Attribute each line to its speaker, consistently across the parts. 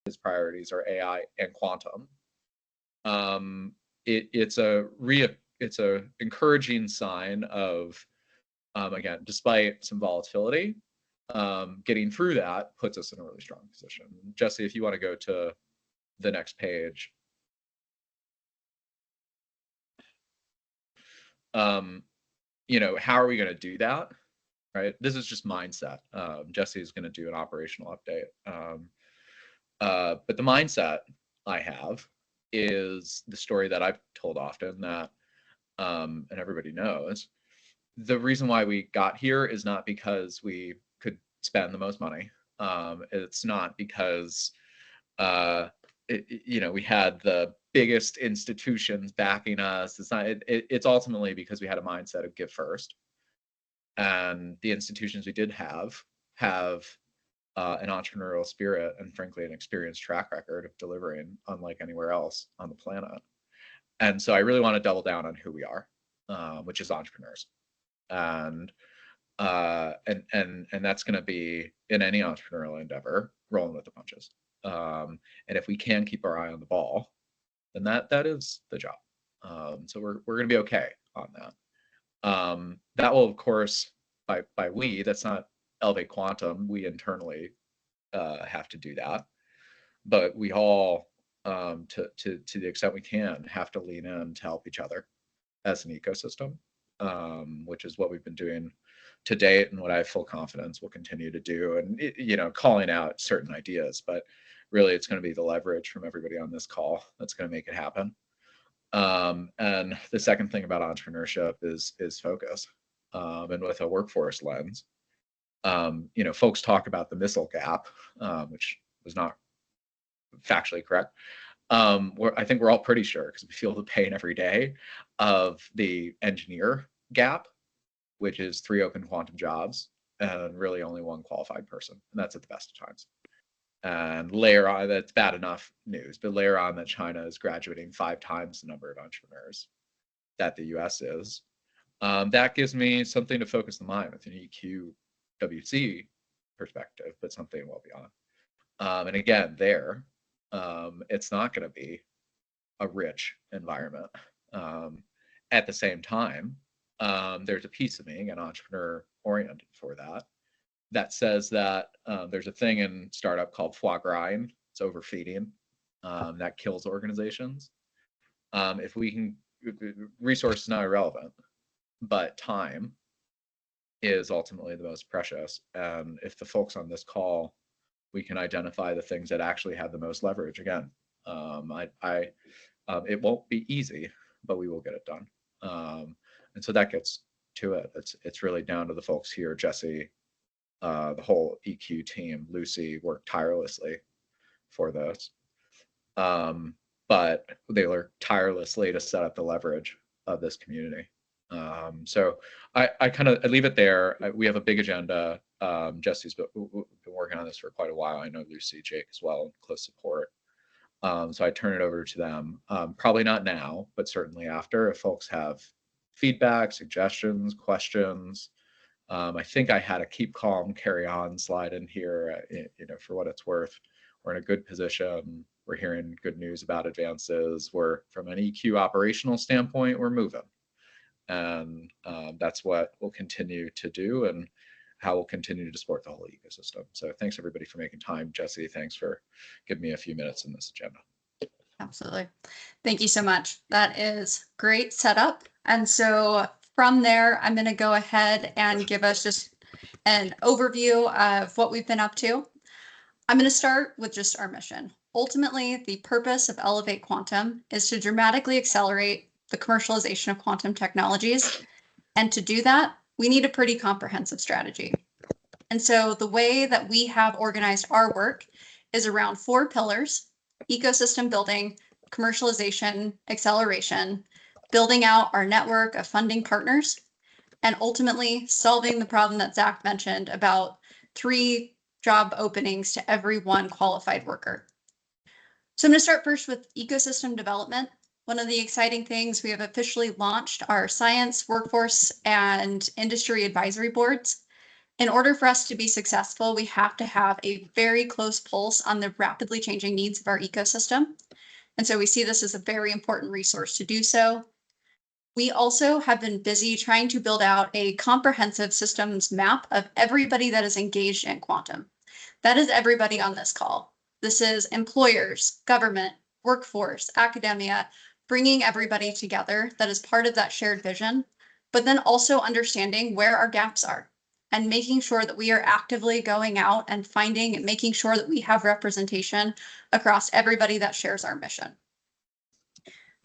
Speaker 1: his priorities are AI and quantum. It's a encouraging sign of, again, despite some volatility, getting through that puts us in a really strong position. Jesse, if you want to go to the next page. How are we going to do that? Right. This is just mindset. Jesse is going to do an operational update. But the mindset I have is the story that I've told often that, and everybody knows, the reason why we got here is not because we could spend the most money. It's not because, we had the biggest institutions backing us. It's not. It's ultimately because we had a mindset of give first, and the institutions we did have an entrepreneurial spirit and, frankly, an experienced track record of delivering unlike anywhere else on the planet. And so I really want to double down on who we are, which is entrepreneurs, and that's going to be in any entrepreneurial endeavor, rolling with the punches. And if we can keep our eye on the ball, then that is the job. So we're going to be okay on that. That will, of course, by we, that's not Elevate Quantum. We internally have to do that, but we all, to the extent we can, have to lean in to help each other as an ecosystem, which is what we've been doing to date and what I have full confidence we'll continue to do. And calling out certain ideas, but really it's going to be the leverage from everybody on this call that's going to make it happen. And the second thing about entrepreneurship is focus, and with a workforce lens. Folks talk about the missile gap, which was not factually correct. I think we're all pretty sure, because we feel the pain every day, of the engineer gap, which is 3 open quantum jobs and really only 1 qualified person, and that's at the best of times. And layer on, that's bad enough news, but layer on that China is graduating 5 times the number of entrepreneurs that the US is. That gives me something to focus the mind with, an EQWC perspective, but something well beyond. And again, it's not going to be a rich environment. At the same time, there's a piece of me, an entrepreneur oriented for that says that there's a thing in startup called foie gras. It's overfeeding, that kills organizations. If we can, resource is not irrelevant, but time is ultimately the most precious. And if the folks on this call, we can identify the things that actually have the most leverage, again, it won't be easy, but we will get it done. And so that gets to it. It's really down to the folks here. Jesse, the whole EQ team, Lucy, worked tirelessly for this. But they worked tirelessly to set up the leverage of this community. So I leave it there. We have a big agenda. Jesse's been working on this for quite a while. I know Lucy, Jake as well, close support. So I turn it over to them. Probably not now, but certainly after, if folks have feedback, suggestions, questions. I think I had a keep calm, carry on slide in here. For what it's worth, we're in a good position. We're hearing good news about advances. We're, from an EQ operational standpoint, we're moving. And that's what we'll continue to do, and how we'll continue to support the whole ecosystem. So thanks everybody for making time. Jesse, thanks for giving me a few minutes in this agenda.
Speaker 2: Absolutely. Thank you so much. That is great setup. And so from there, I'm going to go ahead and give us just an overview of what we've been up to. I'm going to start with just our mission. Ultimately, the purpose of Elevate Quantum is to dramatically accelerate the commercialization of quantum technologies. And to do that, we need a pretty comprehensive strategy. And so the way that we have organized our work is around 4 pillars: ecosystem building, commercialization, acceleration, building out our network of funding partners, and ultimately solving the problem that Zach mentioned about 3 job openings to every 1 qualified worker. So I'm going to start first with ecosystem development. One of the exciting things, we have officially launched our science, workforce, and industry advisory boards. In order for us to be successful, we have to have a very close pulse on the rapidly changing needs of our ecosystem. And so we see this as a very important resource to do so. We also have been busy trying to build out a comprehensive systems map of everybody that is engaged in quantum. That is everybody on this call. This is employers, government, workforce, academia, bringing everybody together that is part of that shared vision, but then also understanding where our gaps are and making sure that we are actively going out and finding and making sure that we have representation across everybody that shares our mission.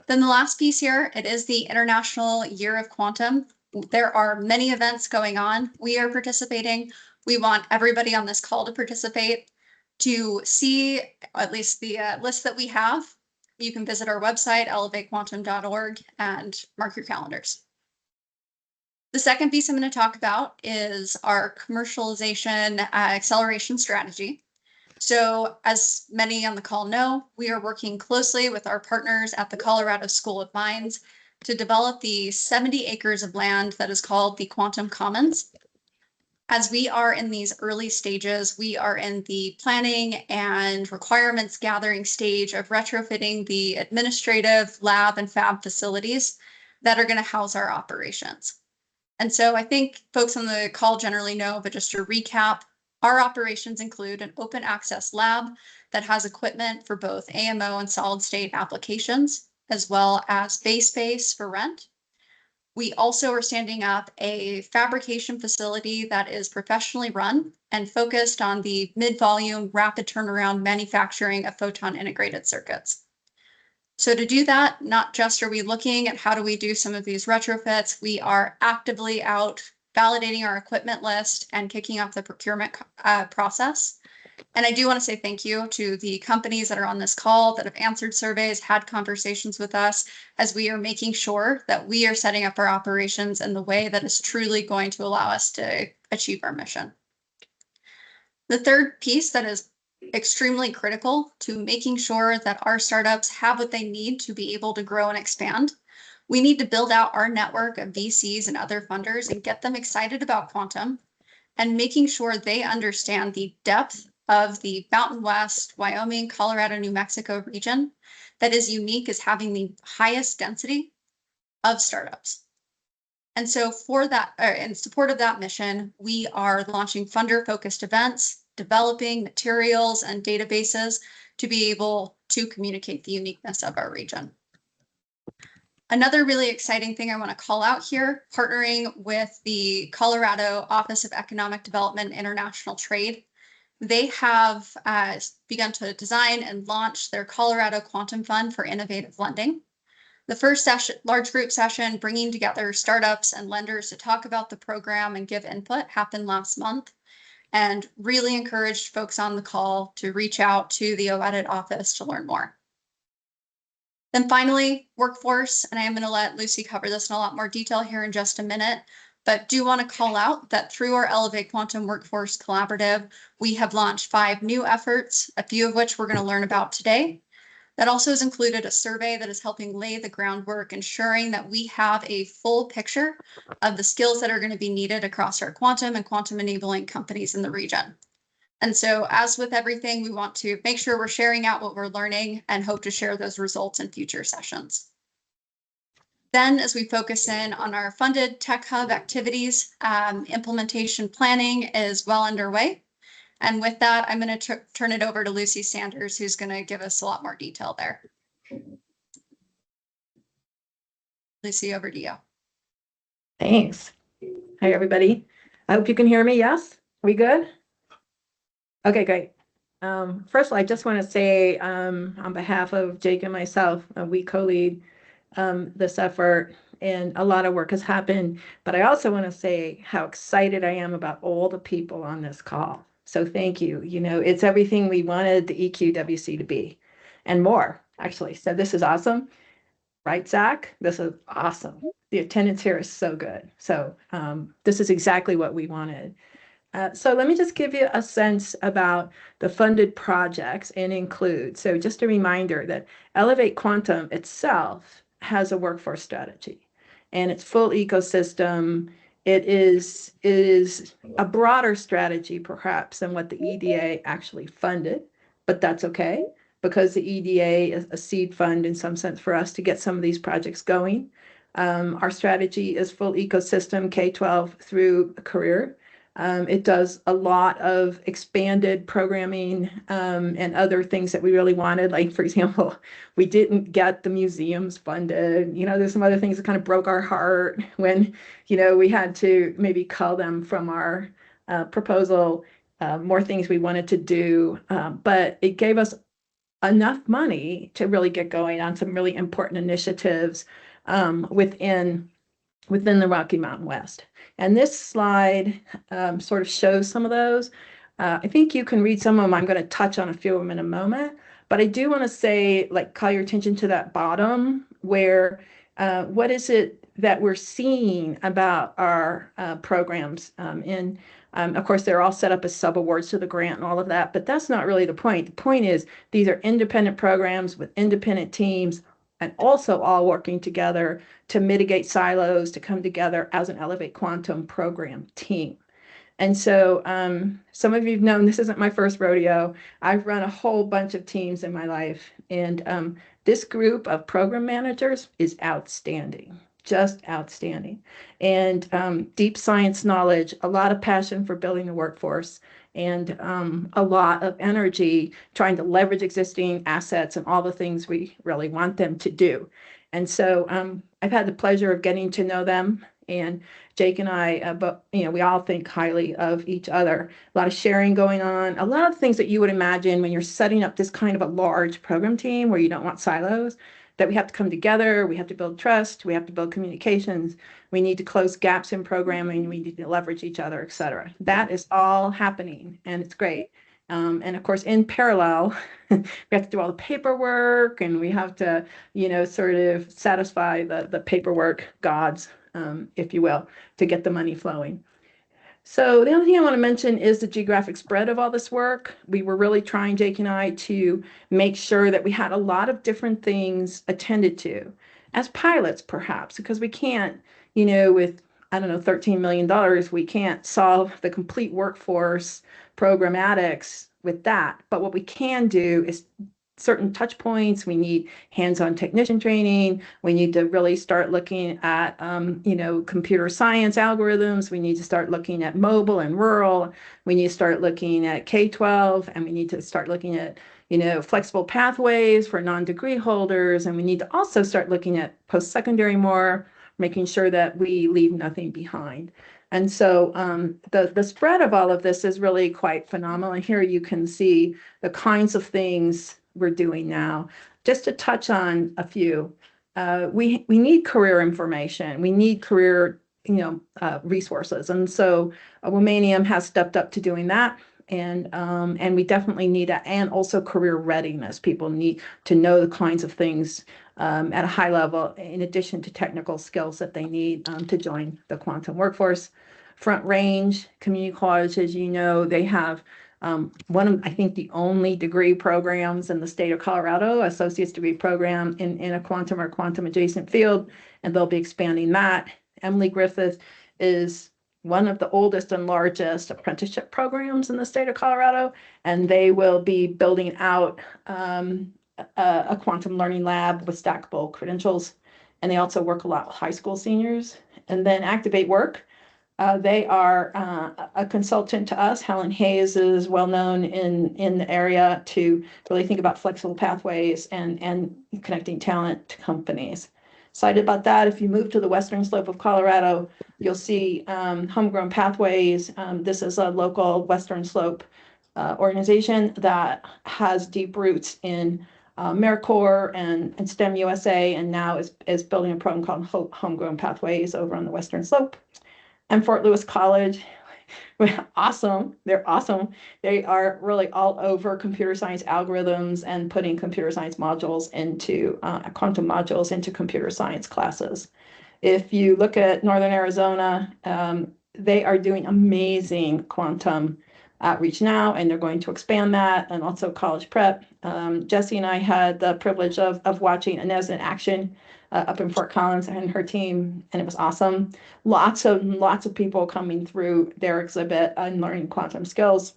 Speaker 2: Then the last piece here, it is the International Year of Quantum. There are many events going on. We are participating. We want everybody on this call to participate. To see at least the list that we have, you can visit our website, elevatequantum.org, and mark your calendars. The second piece I'm going to talk about is our commercialization acceleration strategy. So as many on the call know, we are working closely with our partners at the Colorado School of Mines to develop the 70 acres of land that is called the Quantum Commons. As we are in these early stages, we are in the planning and requirements gathering stage of retrofitting the administrative, lab, and fab facilities that are going to house our operations. And so I think folks on the call generally know, but just to recap, our operations include an open access lab that has equipment for both AMO and solid state applications, as well as base space for rent. We also are standing up a fabrication facility that is professionally run and focused on the mid-volume, rapid turnaround manufacturing of photon integrated circuits. So to do that, not just are we looking at how do we do some of these retrofits, we are actively out validating our equipment list and kicking off the procurement process. And I do want to say thank you to the companies that are on this call that have answered surveys, had conversations with us, as we are making sure that we are setting up our operations in the way that is truly going to allow us to achieve our mission. The third piece that is extremely critical to making sure that our startups have what they need to be able to grow and expand. We need to build out our network of VCs and other funders and get them excited about quantum and making sure they understand the depth of the Mountain West, Wyoming, Colorado, New Mexico region that is unique as having the highest density of startups. And so for that, in support of that mission, we are launching funder-focused events, developing materials and databases to be able to communicate the uniqueness of our region. Another really exciting thing I want to call out here, partnering with the Colorado Office of Economic Development and International Trade. They have begun to design and launch their Colorado Quantum Fund for Innovative Lending. The first session, large group session, bringing together startups and lenders to talk about the program and give input, happened last month, and really encouraged folks on the call to reach out to the OEDIT office to learn more. Then finally, workforce, and I am going to let Lucy cover this in a lot more detail here in just a minute, but do want to call out that through our Elevate Quantum Workforce Collaborative, we have launched 5 new efforts, a few of which we're going to learn about today. That also has included a survey that is helping lay the groundwork, ensuring that we have a full picture of the skills that are going to be needed across our quantum and quantum enabling companies in the region. And so as with everything, we want to make sure we're sharing out what we're learning and hope to share those results in future sessions. Then as we focus in on our funded Tech Hub activities, implementation planning is well underway. And with that, I'm going to turn it over to Lucy Sanders, who's going to give us a lot more detail there. Lucy, over to you.
Speaker 3: Thanks. Hi, everybody. I hope you can hear me. Yes? We good? Okay, great. First of all, I just want to say on behalf of Jake and myself, we co-lead this effort, and a lot of work has happened. But I also want to say how excited I am about all the people on this call. So thank you. You know, it's everything we wanted the EQWC to be and more, actually. So this is awesome. Right, Zach? This is awesome. The attendance here is so good. So this is exactly what we wanted. So let me just give you a sense about the funded projects and include. So just a reminder that Elevate Quantum itself has a workforce strategy and its full ecosystem it is a broader strategy perhaps than what the EDA actually funded, but that's okay because the EDA is a seed fund in some sense for us to get some of these projects going. Our strategy is full ecosystem K-12 through a career. It does a lot of expanded programming and other things that we really wanted. Like, for example, we didn't get the museums funded. There's some other things that kind of broke our heart when, we had to maybe cull them from our proposal, more things we wanted to do. But it gave us enough money to really get going on some really important initiatives within the Rocky Mountain West. And this slide sort of shows some of those. I think you can read some of them. I'm going to touch on a few of them in a moment. But I do want to say, call your attention to that bottom where what is it that we're seeing about our programs? Of course, they're all set up as sub-awards to the grant and all of that, but that's not really the point. The point is these are independent programs with independent teams and also all working together to mitigate silos, to come together as an Elevate Quantum program team. And so some of you have known this isn't my first rodeo. I've run a whole bunch of teams in my life. And this group of program managers is outstanding, just outstanding. And deep science knowledge, a lot of passion for building the workforce, and a lot of energy trying to leverage existing assets and all the things we really want them to do. And so I've had the pleasure of getting to know them, and Jake and I, we all think highly of each other. A lot of sharing going on, a lot of things that you would imagine when you're setting up this kind of a large program team where you don't want silos, that we have to come together, we have to build trust, we have to build communications, we need to close gaps in programming, we need to leverage each other, et cetera. That is all happening, and it's great. And of course, in parallel, we have to do all the paperwork, and we have to, sort of satisfy the paperwork gods, if you will, to get the money flowing. So the other thing I want to mention is the geographic spread of all this work. We were really trying, Jake and I, to make sure that we had a lot of different things attended to as pilots, perhaps, because we can't, with, $13 million, we can't solve the complete workforce programmatics with that. But what we can do is certain touch points. We need hands-on technician training. We need to really start looking at, computer science algorithms. We need to start looking at mobile and rural. We need to start looking at K-12, and we need to start looking at, flexible pathways for non-degree holders. And we need to also start looking at post-secondary more, making sure that we leave nothing behind. And so the spread of all of this is really quite phenomenal. And here you can see the kinds of things we're doing now. Just to touch on a few, we need career information. We need career, resources. And so Womanium has stepped up to doing that. And we definitely need that, and also career readiness. People need to know the kinds of things at a high level, in addition to technical skills that they need to join the quantum workforce. Front Range Community College, as you know, they have one of, I think, the only degree programs in the state of Colorado, associate's degree program in a quantum or quantum adjacent field, and they'll be expanding that. Emily Griffith is one of the oldest and largest apprenticeship programs in the state of Colorado, and they will be building out a quantum learning lab with stackable credentials. And they also work a lot with high school seniors. And then Activate Work, they are a consultant to us. Helen Hayes is well known in the area to really think about flexible pathways and connecting talent to companies. Excited about that. If you move to the western slope of Colorado, you'll see Homegrown Pathways. This is a local western slope organization that has deep roots in AmeriCorps and STEM USA, and now is building a program called Homegrown Pathways over on the western slope. And Fort Lewis College, awesome. They're awesome. They are really all over computer science algorithms and putting computer science modules into quantum modules into computer science classes. If you look at Northern Arizona, they are doing amazing quantum outreach now, and they're going to expand that, and also college prep. Jesse and I had the privilege of watching Inez in action up in Fort Collins and her team, and it was awesome. Lots of people coming through their exhibit and learning quantum skills.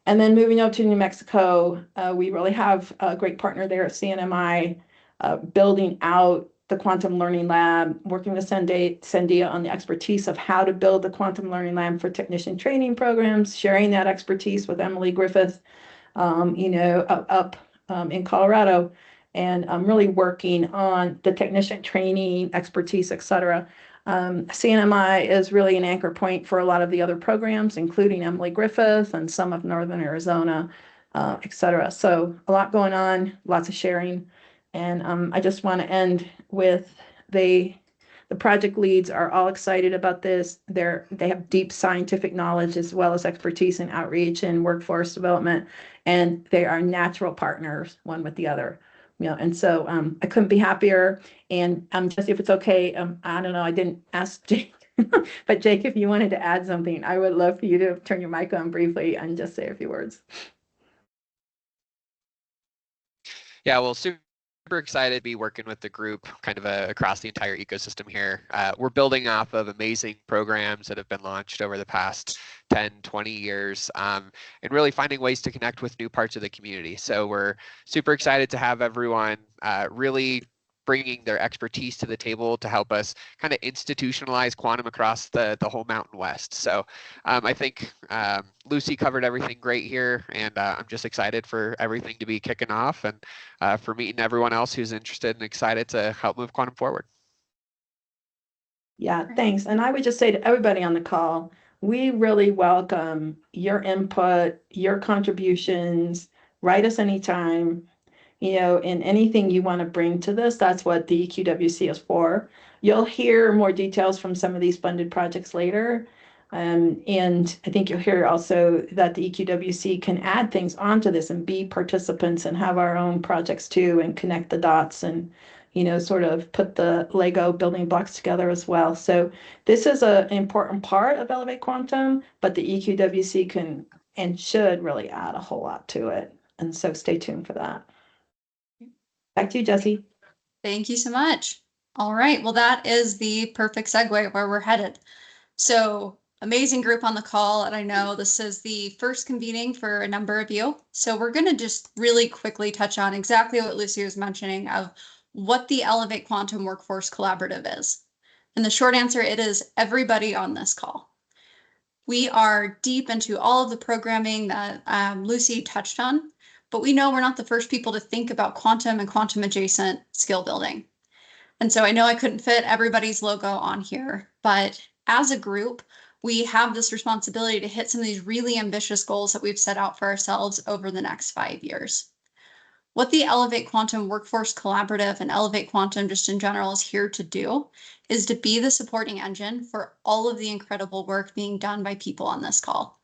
Speaker 3: And then moving up to New Mexico, we really have a great partner there at CNMI, building out the quantum learning lab, working with Sandia on the expertise of how to build the quantum learning lab for technician training programs, sharing that expertise with Emily Griffith, up in Colorado, and really working on the technician training, expertise, et cetera. CNMI is really an anchor point for a lot of the other programs, including Emily Griffith and some of Northern Arizona, et cetera. So a lot going on, lots of sharing. And I just want to end with the project leads are all excited about this. They have deep scientific knowledge as well as expertise in outreach and workforce development, and they are natural partners one with the other. And so I couldn't be happier. And Jesse, if it's okay, I don't know, I didn't ask Jake, but Jake, if you wanted to add something, I would love for you to turn your mic on briefly and just say a few words.
Speaker 4: Yeah, well, super excited to be working with the group kind of across the entire ecosystem here. We're building off of amazing programs that have been launched over the past 10, 20 years, and really finding ways to connect with new parts of the community. So we're super excited to have everyone really bringing their expertise to the table to help us kind of institutionalize quantum across the whole Mountain West. So I think Lucy covered everything great here, and I'm just excited for everything to be kicking off and for meeting everyone else who's interested and excited to help move quantum forward.
Speaker 3: Yeah, thanks. And I would just say to everybody on the call, we really welcome your input, your contributions. Write us anytime. In anything you want to bring to this, that's what the EQWC is for. You'll hear more details from some of these funded projects later. And I think you'll hear also that the EQWC can add things onto this and be participants and have our own projects too, and connect the dots and, sort of put the Lego building blocks together as well. So this is an important part of Elevate Quantum, but the EQWC can and should really add a whole lot to it. And so stay tuned for that. Back to you, Jesse.
Speaker 2: Thank you so much. All right. Well, that is the perfect segue where we're headed. So amazing group on the call. And I know this is the first convening for a number of you. So we're going to just really quickly touch on exactly what Lucy was mentioning of what the Elevate Quantum Workforce Collaborative is. And the short answer, it is everybody on this call. We are deep into all of the programming that Lucy touched on, but we know we're not the first people to think about quantum and quantum adjacent skill building. And so I know I couldn't fit everybody's logo on here, but as a group, we have this responsibility to hit some of these really ambitious goals that we've set out for ourselves over the next 5 years. What the Elevate Quantum Workforce Collaborative and Elevate Quantum just in general is here to do is to be the supporting engine for all of the incredible work being done by people on this call.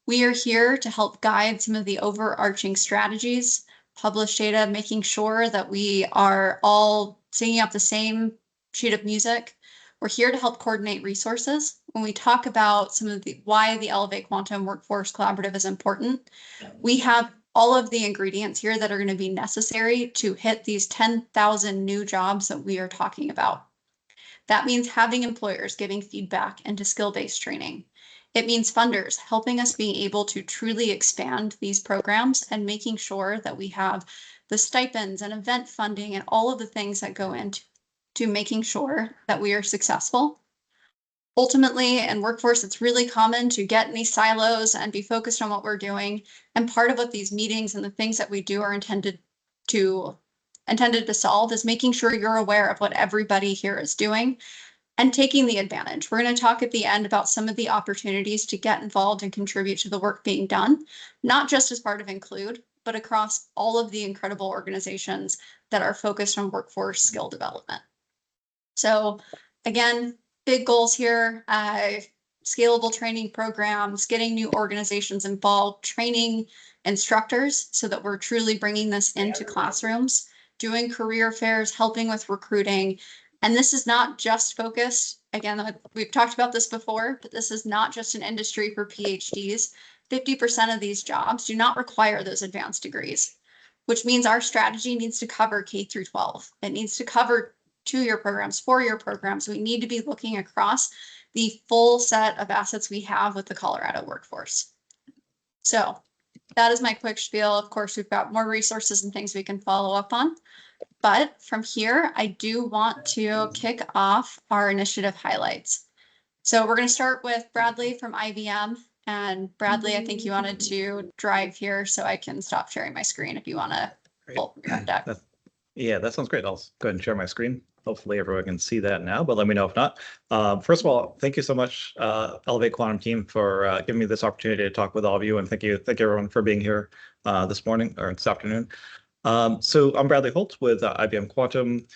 Speaker 2: We are here to help guide some of the overarching strategies, publish data, making sure that we are all singing up the same sheet of music. We're here to help coordinate resources. When we talk about some of the why the Elevate Quantum Workforce Collaborative is important, we have all of the ingredients here that are going to be necessary to hit these 10,000 new jobs that we are talking about. That means having employers giving feedback into skill-based training. It means funders helping us being able to truly expand these programs and making sure that we have the stipends and event funding and all of the things that go into making sure that we are successful. Ultimately, in workforce, it's really common to get in these silos and be focused on what we're doing. And part of what these meetings and the things that we do are intended to solve is making sure you're aware of what everybody here is doing and taking the advantage. We're going to talk at the end about some of the opportunities to get involved and contribute to the work being done, not just as part of Include, but across all of the incredible organizations that are focused on workforce skill development. So again, big goals here, scalable training programs, getting new organizations involved, training instructors so that we're truly bringing this into classrooms, doing career fairs, helping with recruiting. And this is not just focused, again, we've talked about this before, but this is not just an industry for PhDs. 50% of these jobs do not require those advanced degrees, which means our strategy needs to cover K through 12. It needs to cover 2-year programs, 4-year programs. We need to be looking across the full set of assets we have with the Colorado workforce. So that is my quick spiel. Of course, we've got more resources and things we can follow up on. But from here, I do want to kick off our initiative highlights. So we're going to start with Bradley from IBM. And Bradley, I think you wanted to drive here, so I can stop sharing my screen if you want to pull from your own deck.
Speaker 5: Yeah, that sounds great. I'll go ahead and share my screen. Hopefully everyone can see that now, but let me know if not. First of all, thank you so much, Elevate Quantum team, for giving me this opportunity to talk with all of you. And thank you everyone for being here this morning or this afternoon. So I'm Bradley Holt with IBM Quantum.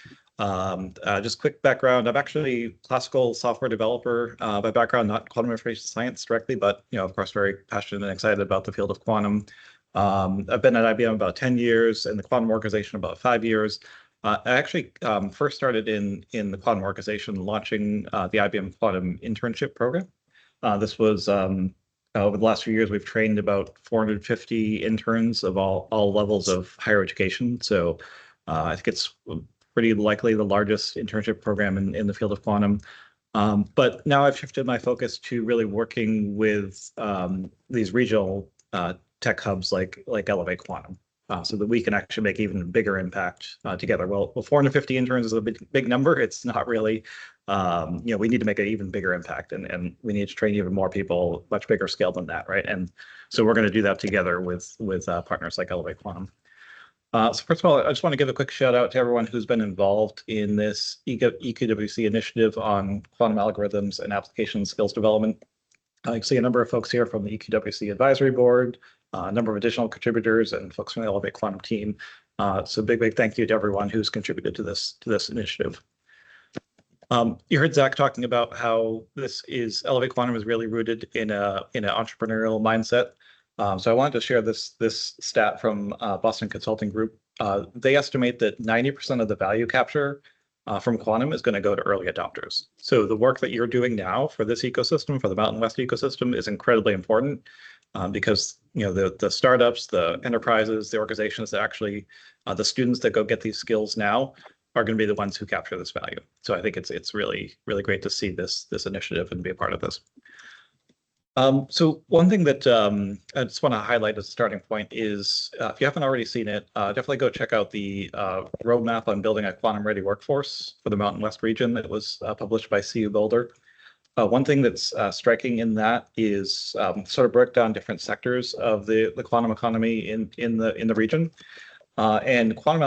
Speaker 5: Just quick background, I'm actually a classical software developer by background, not quantum information science directly, but of course, very passionate and excited about the field of quantum. I've been at IBM about 10 years and the quantum organization about 5 years. I actually first started in the quantum organization launching the IBM Quantum Internship Program. This was over the last few years, we've trained about 450 interns of all levels of higher education. So I think it's pretty likely the largest internship program in the field of quantum. But now I've shifted my focus to really working with these regional tech hubs like Elevate Quantum, so that we can actually make even bigger impact together. Well, 450 interns is a big number. It's not really, we need to make an even bigger impact, and we need to train even more people, much bigger scale than that, right? And so we're going to do that together with partners like Elevate Quantum. So first of all, I just want to give a quick shout out to everyone who's been involved in this EQWC initiative on quantum algorithms and application skills development. You can see a number of folks here from the EQWC advisory board, a number of additional contributors and folks from the Elevate Quantum team. So big thank you to everyone who's contributed to this initiative. You heard Zach talking about how Elevate Quantum is really rooted in an entrepreneurial mindset. So I wanted to share this stat from Boston Consulting Group. They estimate that 90% of the value capture from quantum is going to go to early adopters. So the work that you're doing now for this ecosystem, for the Mountain West ecosystem, is incredibly important because the startups, the enterprises, the organizations that actually the students that go get these skills now are going to be the ones who capture this value. So I think it's really great to see this initiative and be a part of this. So one thing that I just want to highlight as a starting point is, if you haven't already seen it, definitely go check out the roadmap on building a quantum-ready workforce for the Mountain West region that was published by CU Boulder. One thing that's striking in that is sort of break down different sectors of the quantum economy in the region. And quantum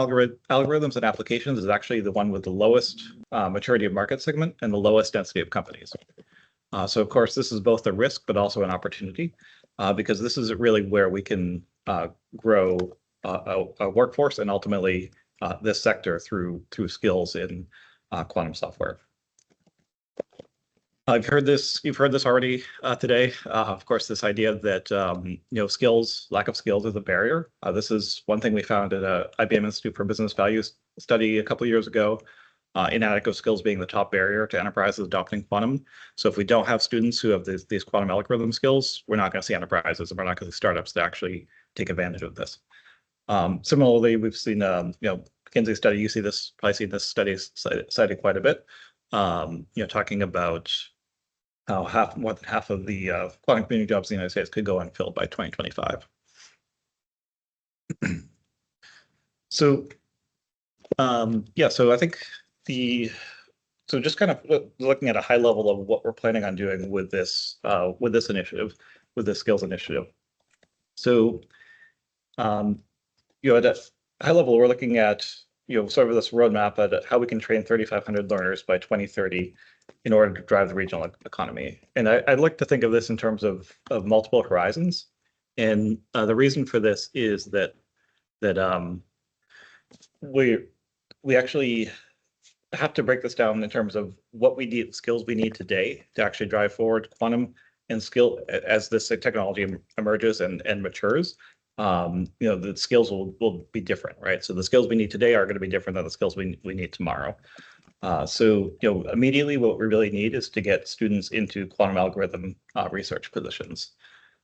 Speaker 5: algorithms and applications is actually the one with the lowest maturity of market segment and the lowest density of companies. So of course, this is both a risk, but also an opportunity, because this is really where we can grow a workforce and ultimately this sector through skills in quantum software. You've heard this already today. Of course, this idea that lack of skills is a barrier. This is one thing we found at IBM Institute for Business Values study a couple of years ago. Inadequate skills being the top barrier to enterprises adopting quantum. So if we don't have students who have these quantum algorithm skills, we're not going to see enterprises and we're not going to see startups that actually take advantage of this. Similarly, we've seen, McKinsey study, you see this, probably seen this study cited quite a bit, talking about how more than half of the quantum computing jobs in the United States could go unfilled by 2025. So, so I think so just kind of looking at a high level of what we're planning on doing with this initiative, with this skills initiative. So, at a high level, we're looking at sort of this roadmap at how we can train 3,500 learners by 2030 in order to drive the regional economy. And I'd like to think of this in terms of multiple horizons. And the reason for this is that we actually have to break this down in terms of what we need, skills we need today to actually drive forward quantum and skill as this technology emerges and matures. The skills will be different, right? So the skills we need today are going to be different than the skills we need tomorrow. So immediately what we really need is to get students into quantum algorithm research positions.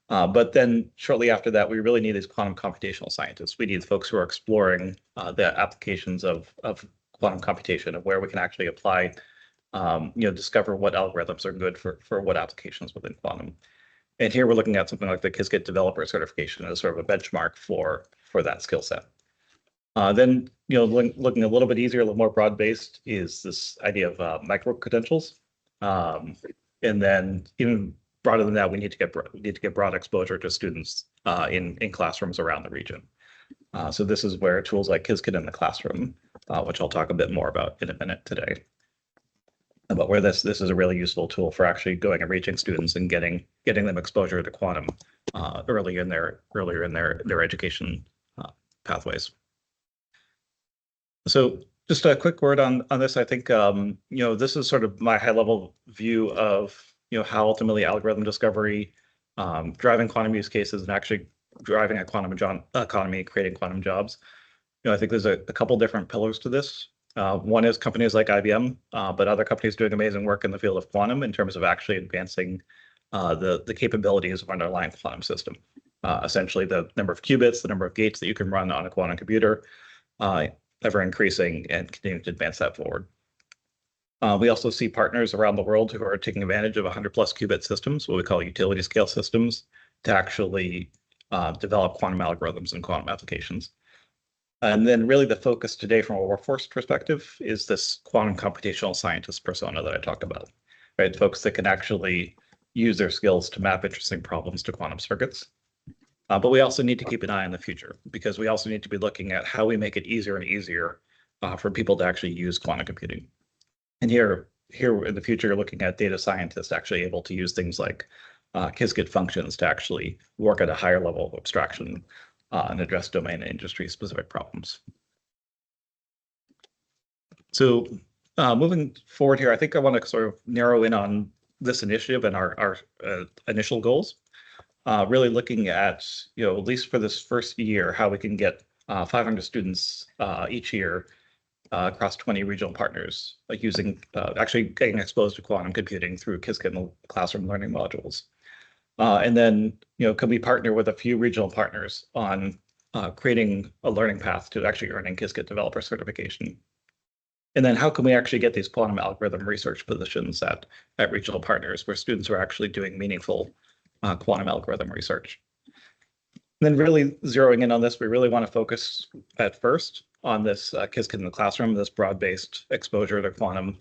Speaker 5: But then shortly after that, we really need these quantum computational scientists. We need folks who are exploring the applications of quantum computation and where we can actually apply, discover what algorithms are good for what applications within quantum. And here we're looking at something like the Qiskit developer certification as sort of a benchmark for that skill set. Then, looking a little bit easier, a little more broad-based is this idea of micro credentials. And then even broader than that, we need to get broad exposure to students in classrooms around the region. So this is where tools like Qiskit in the classroom, which I'll talk a bit more about in a minute today, but where this is a really useful tool for actually going and reaching students and getting them exposure to quantum earlier in their education pathways. So just a quick word on this. I think this is sort of my high level view of how ultimately algorithm discovery, driving quantum use cases, and actually driving a quantum economy, creating quantum jobs. I think there's a couple different pillars to this. One is companies like IBM, but other companies doing amazing work in the field of quantum in terms of actually advancing the capabilities of underlying quantum system. Essentially, the number of qubits, the number of gates that you can run on a quantum computer, ever increasing and continuing to advance that forward. We also see partners around the world who are taking advantage of 100+ qubit systems, what we call utility scale systems, to actually develop quantum algorithms and quantum applications. And then really the focus today from a workforce perspective is this quantum computational scientist persona that I talked about, right? Folks that can actually use their skills to map interesting problems to quantum circuits. But we also need to keep an eye on the future, because we also need to be looking at how we make it easier and easier for people to actually use quantum computing. And here in the future, you're looking at data scientists actually able to use things like Qiskit functions to actually work at a higher level of abstraction and address domain and industry specific problems. So moving forward here, I think I want to sort of narrow in on this initiative and our initial goals. Really looking at, at least for this first year, how we can get 500 students each year across 20 regional partners using, actually getting exposed to quantum computing through Qiskit classroom learning modules. And then, can we partner with a few regional partners on creating a learning path to actually earning Qiskit developer certification? And then how can we actually get these quantum algorithm research positions at regional partners where students are actually doing meaningful quantum algorithm research? And then really zeroing in on this, we really want to focus at first on this Qiskit in the classroom, this broad-based exposure to quantum.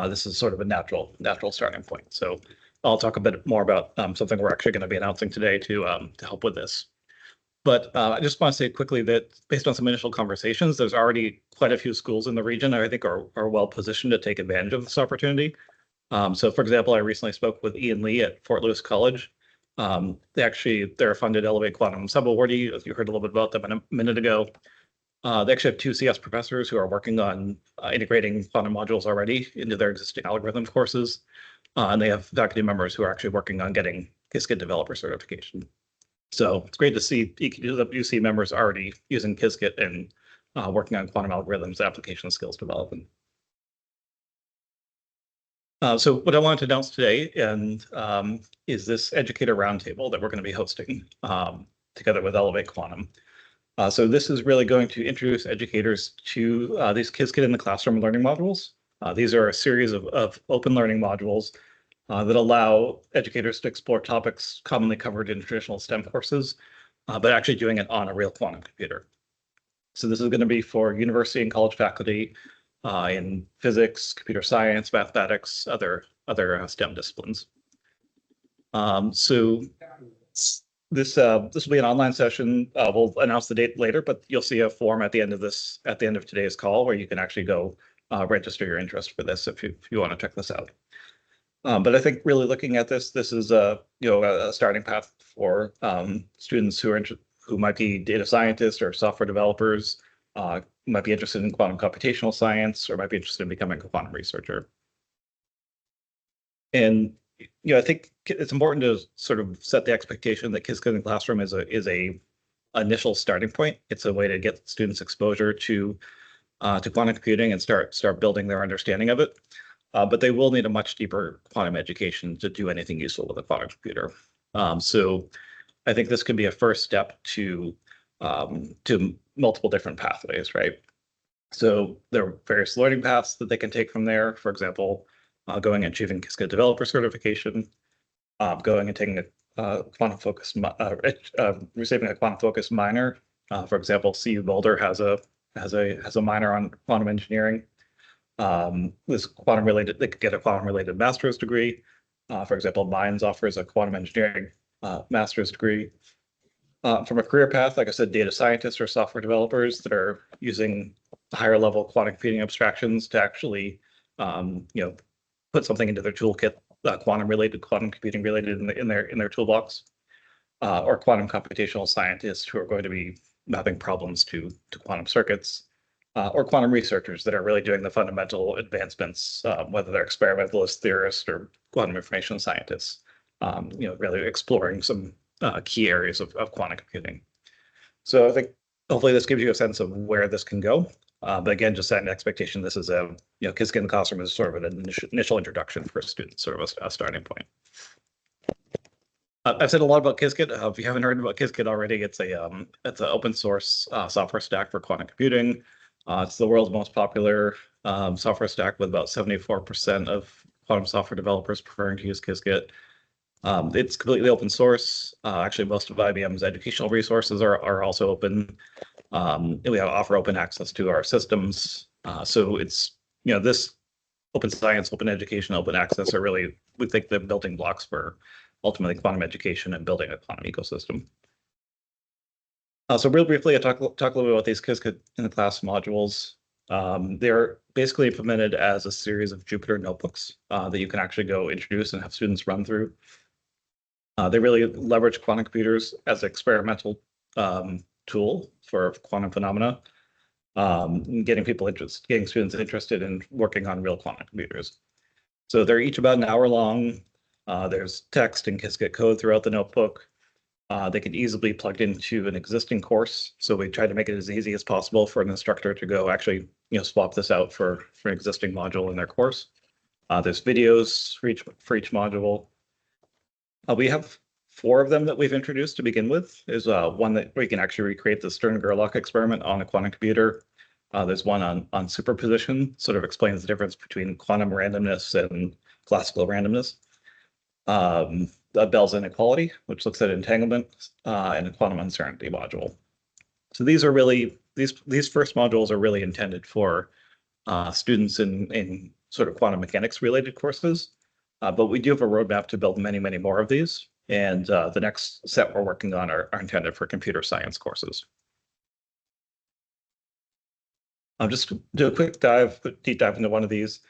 Speaker 5: This is sort of a natural starting point. So I'll talk a bit more about something we're actually going to be announcing today to help with this. But I just want to say quickly that based on some initial conversations, there's already quite a few schools in the region that I think are well positioned to take advantage of this opportunity. So for example, I recently spoke with Ian Lee at Fort Lewis College. They're a funded Elevate Quantum sub-awardee, as you heard a little bit about them a minute ago. They actually have 2 CS professors who are working on integrating quantum modules already into their existing algorithm courses. And they have faculty members who are actually working on getting Qiskit developer certification. So it's great to see UC members already using Qiskit and working on quantum algorithms, application skills development. So what I wanted to announce today is this educator roundtable that we're going to be hosting together with Elevate Quantum. So this is really going to introduce educators to these Qiskit in the classroom learning modules. These are a series of open learning modules that allow educators to explore topics commonly covered in traditional STEM courses, but actually doing it on a real quantum computer. So this is going to be for university and college faculty in physics, computer science, mathematics, other STEM disciplines. So this will be an online session. We'll announce the date later, but you'll see a form at the end of today's call where you can actually go register your interest for this if you want to check this out. But I think really looking at this is a starting path for students who might be data scientists or software developers, might be interested in quantum computational science, or might be interested in becoming a quantum researcher. And I think it's important to sort of set the expectation that Qiskit in the classroom is a initial starting point. It's a way to get students exposure to quantum computing and start building their understanding of it. But they will need a much deeper quantum education to do anything useful with a quantum computer. So I think this could be a first step to multiple different pathways, right? So there are various learning paths that they can take from there. For example, going and achieving Qiskit developer certification, going and taking a quantum focus, receiving a quantum focus minor. For example, CU Boulder has a minor on quantum engineering. This quantum related, they could get a quantum related master's degree. For example, Mines offers a quantum engineering master's degree. From a career path, like I said, data scientists or software developers that are using higher level quantum computing abstractions to actually, put something into their toolkit, quantum computing related in their toolbox, or quantum computational scientists who are going to be mapping problems to quantum circuits, or quantum researchers that are really doing the fundamental advancements, whether they're experimentalist theorists or quantum information scientists, really exploring some key areas of quantum computing. So I think hopefully this gives you a sense of where this can go. But again, just setting an expectation, this is Qiskit in the classroom is sort of an initial introduction for students, sort of a starting point. I've said a lot about Qiskit. If you haven't heard about Qiskit already, it's an open source software stack for quantum computing. It's the world's most popular software stack, with about 74% of quantum software developers preferring to use Qiskit. It's completely open source. Actually, most of IBM's educational resources are also open. We offer open access to our systems. So it's, this open science, open education, open access are really, we think, the building blocks for ultimately quantum education and building a quantum ecosystem. So real briefly, I'll talk a little bit about these Qiskit in the class modules. They're basically implemented as a series of Jupyter notebooks that you can actually go introduce and have students run through. They really leverage quantum computers as an experimental tool for quantum phenomena, getting students interested in working on real quantum computers. So they're each about an hour long. There's text and Qiskit code throughout the notebook. They can easily be plugged into an existing course. So we try to make it as easy as possible for an instructor to go actually, swap this out for an existing module in their course. There's videos for each module. We have 4 of them that we've introduced to begin with. There's one that we can actually recreate the Stern-Gerlach experiment on a quantum computer. There's one on superposition, sort of explains the difference between quantum randomness and classical randomness. Bell's inequality, which looks at entanglement, and a quantum uncertainty module. So these are really, these first modules are really intended for students in sort of quantum mechanics related courses. But we do have a roadmap to build many, many more of these. And the next set we're working on are intended for computer science courses. I'll just do a quick deep dive into one of these.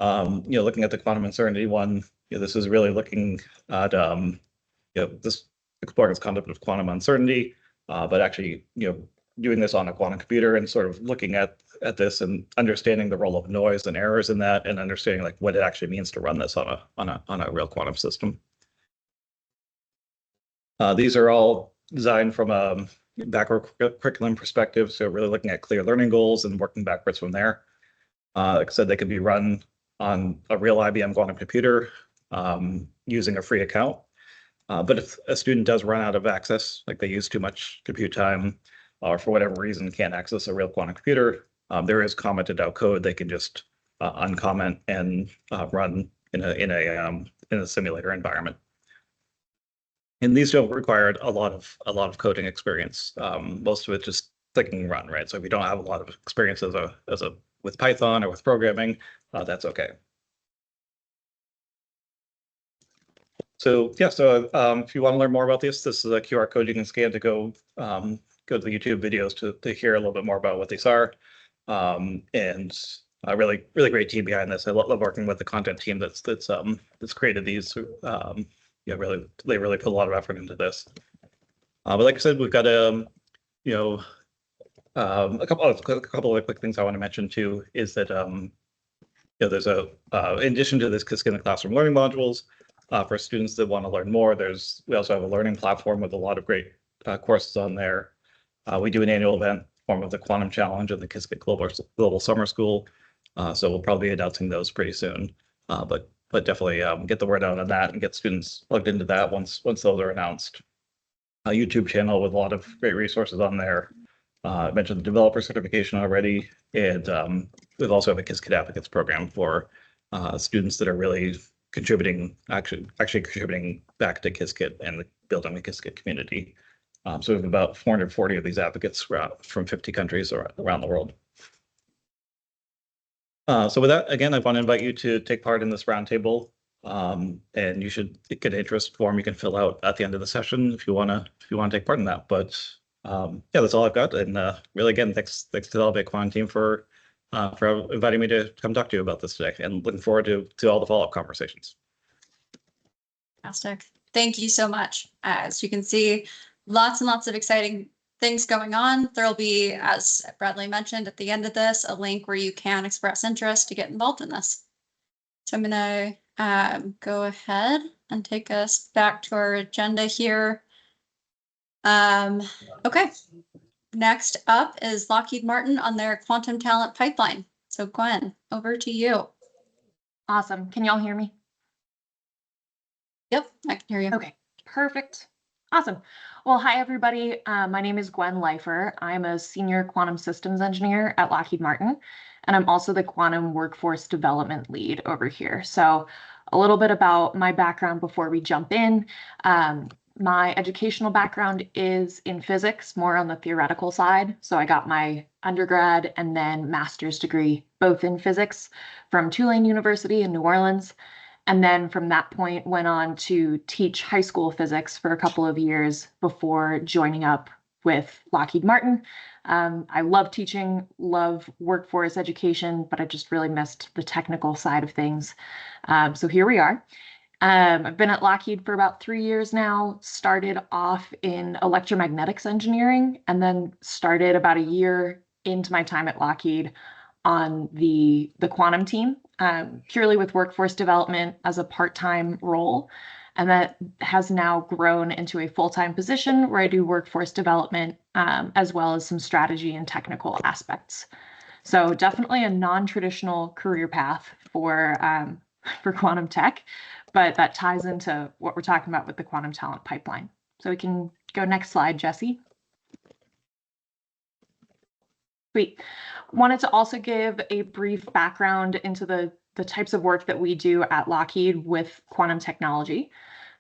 Speaker 5: Looking at the quantum uncertainty one, this is really looking at this exploring its concept of quantum uncertainty, but actually doing this on a quantum computer and sort of looking at this and understanding the role of noise and errors in that, and understanding like what it actually means to run this on a real quantum system. These are all designed from a backward curriculum perspective, so really looking at clear learning goals and working backwards from there. Like I said, they can be run on a real IBM quantum computer using a free account. But if a student does run out of access, like they use too much compute time, or for whatever reason can't access a real quantum computer, there is commented out code they can just uncomment and run in a simulator environment. And these don't require a lot of coding experience. Most of it just clicking and run, right? So if you don't have a lot of experience with Python or with programming, that's okay. So yeah, if you want to learn more about this is a QR code you can scan to go to the YouTube videos to hear a little bit more about what these are. And a really great team behind this. I love working with the content team that's created these. They really put a lot of effort into this. But like I said, we've got a couple of quick things I want to mention too is that there's in addition to this Qiskit in the classroom learning modules, for students that want to learn more, we also have a learning platform with a lot of great courses on there. We do an annual event form of the Quantum Challenge and the Qiskit Global Summer School. So we'll probably be announcing those pretty soon. But definitely get the word out on that and get students plugged into that once those are announced. A YouTube channel with a lot of great resources on there. I mentioned the developer certification already, and we also have a KISS Kid Advocates program for students that are really contributing, actually contributing back to KISS Kid and building the KISS Kid community. So we have about 440 of these advocates from 50 countries around the world. So with that, again, I want to invite you to take part in this roundtable, and you should get an interest form you can fill out at the end of the session if you want to take part in that. But yeah, that's all I've got. And really, again, thanks to the Elevate Quantum team for inviting me to come talk to you about this today, and looking forward to all the follow-up conversations.
Speaker 2: Fantastic. Thank you so much. As you can see, lots and lots of exciting things going on. There'll be, as Bradley mentioned at the end of this, a link where you can express interest to get involved in this. So I'm going to go ahead and take us back to our agenda here. Okay. Next up is Lockheed Martin on their quantum talent pipeline. So Gwen, over to you.
Speaker 6: Awesome. Can y'all hear me?
Speaker 2: Yep, I can hear you.
Speaker 6: Okay, perfect. Awesome. Well, hi, everybody. My name is Gwen Leifer. I'm a senior quantum systems engineer at Lockheed Martin, and I'm also the quantum workforce development lead over here. So a little bit about my background before we jump in. My educational background is in physics, more on the theoretical side. So I got my undergrad and then master's degree, both in physics from Tulane University in New Orleans. And then from that point went on to teach high school physics for a couple of years before joining up with Lockheed Martin. I love teaching, love workforce education, but I just really missed the technical side of things. So here we are. I've been at Lockheed for about 3 years now, started off in electromagnetics engineering, and then started about a year into my time at Lockheed on the quantum team, purely with workforce development as a part-time role. And that has now grown into a full-time position where I do workforce development as well as some strategy and technical aspects. So definitely a non-traditional career path for quantum tech, but that ties into what we're talking about with the quantum talent pipeline. So we can go next slide, Jesse. Sweet. Wanted to also give a brief background into the types of work that we do at Lockheed with quantum technology.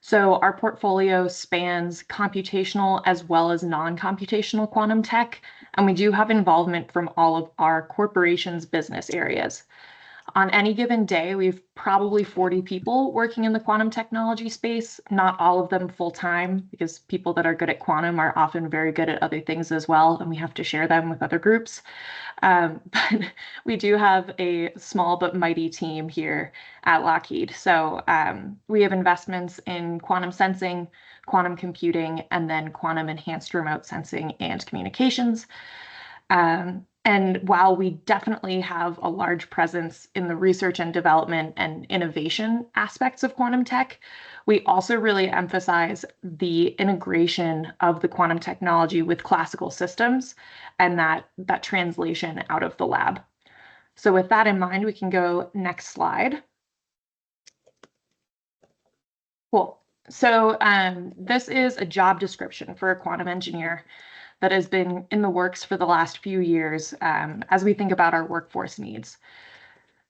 Speaker 6: So our portfolio spans computational as well as non-computational quantum tech, and we do have involvement from all of our corporation's business areas. On any given day, we've probably 40 people working in the quantum technology space, not all of them full-time, because people that are good at quantum are often very good at other things as well, and we have to share them with other groups. But we do have a small but mighty team here at Lockheed. So we have investments in quantum sensing, quantum computing, and then quantum enhanced remote sensing and communications. And while we definitely have a large presence in the research and development and innovation aspects of quantum tech, we also really emphasize the integration of the quantum technology with classical systems and that translation out of the lab. So with that in mind, we can go next slide. Cool. So this is a job description for a quantum engineer that has been in the works for the last few years as we think about our workforce needs.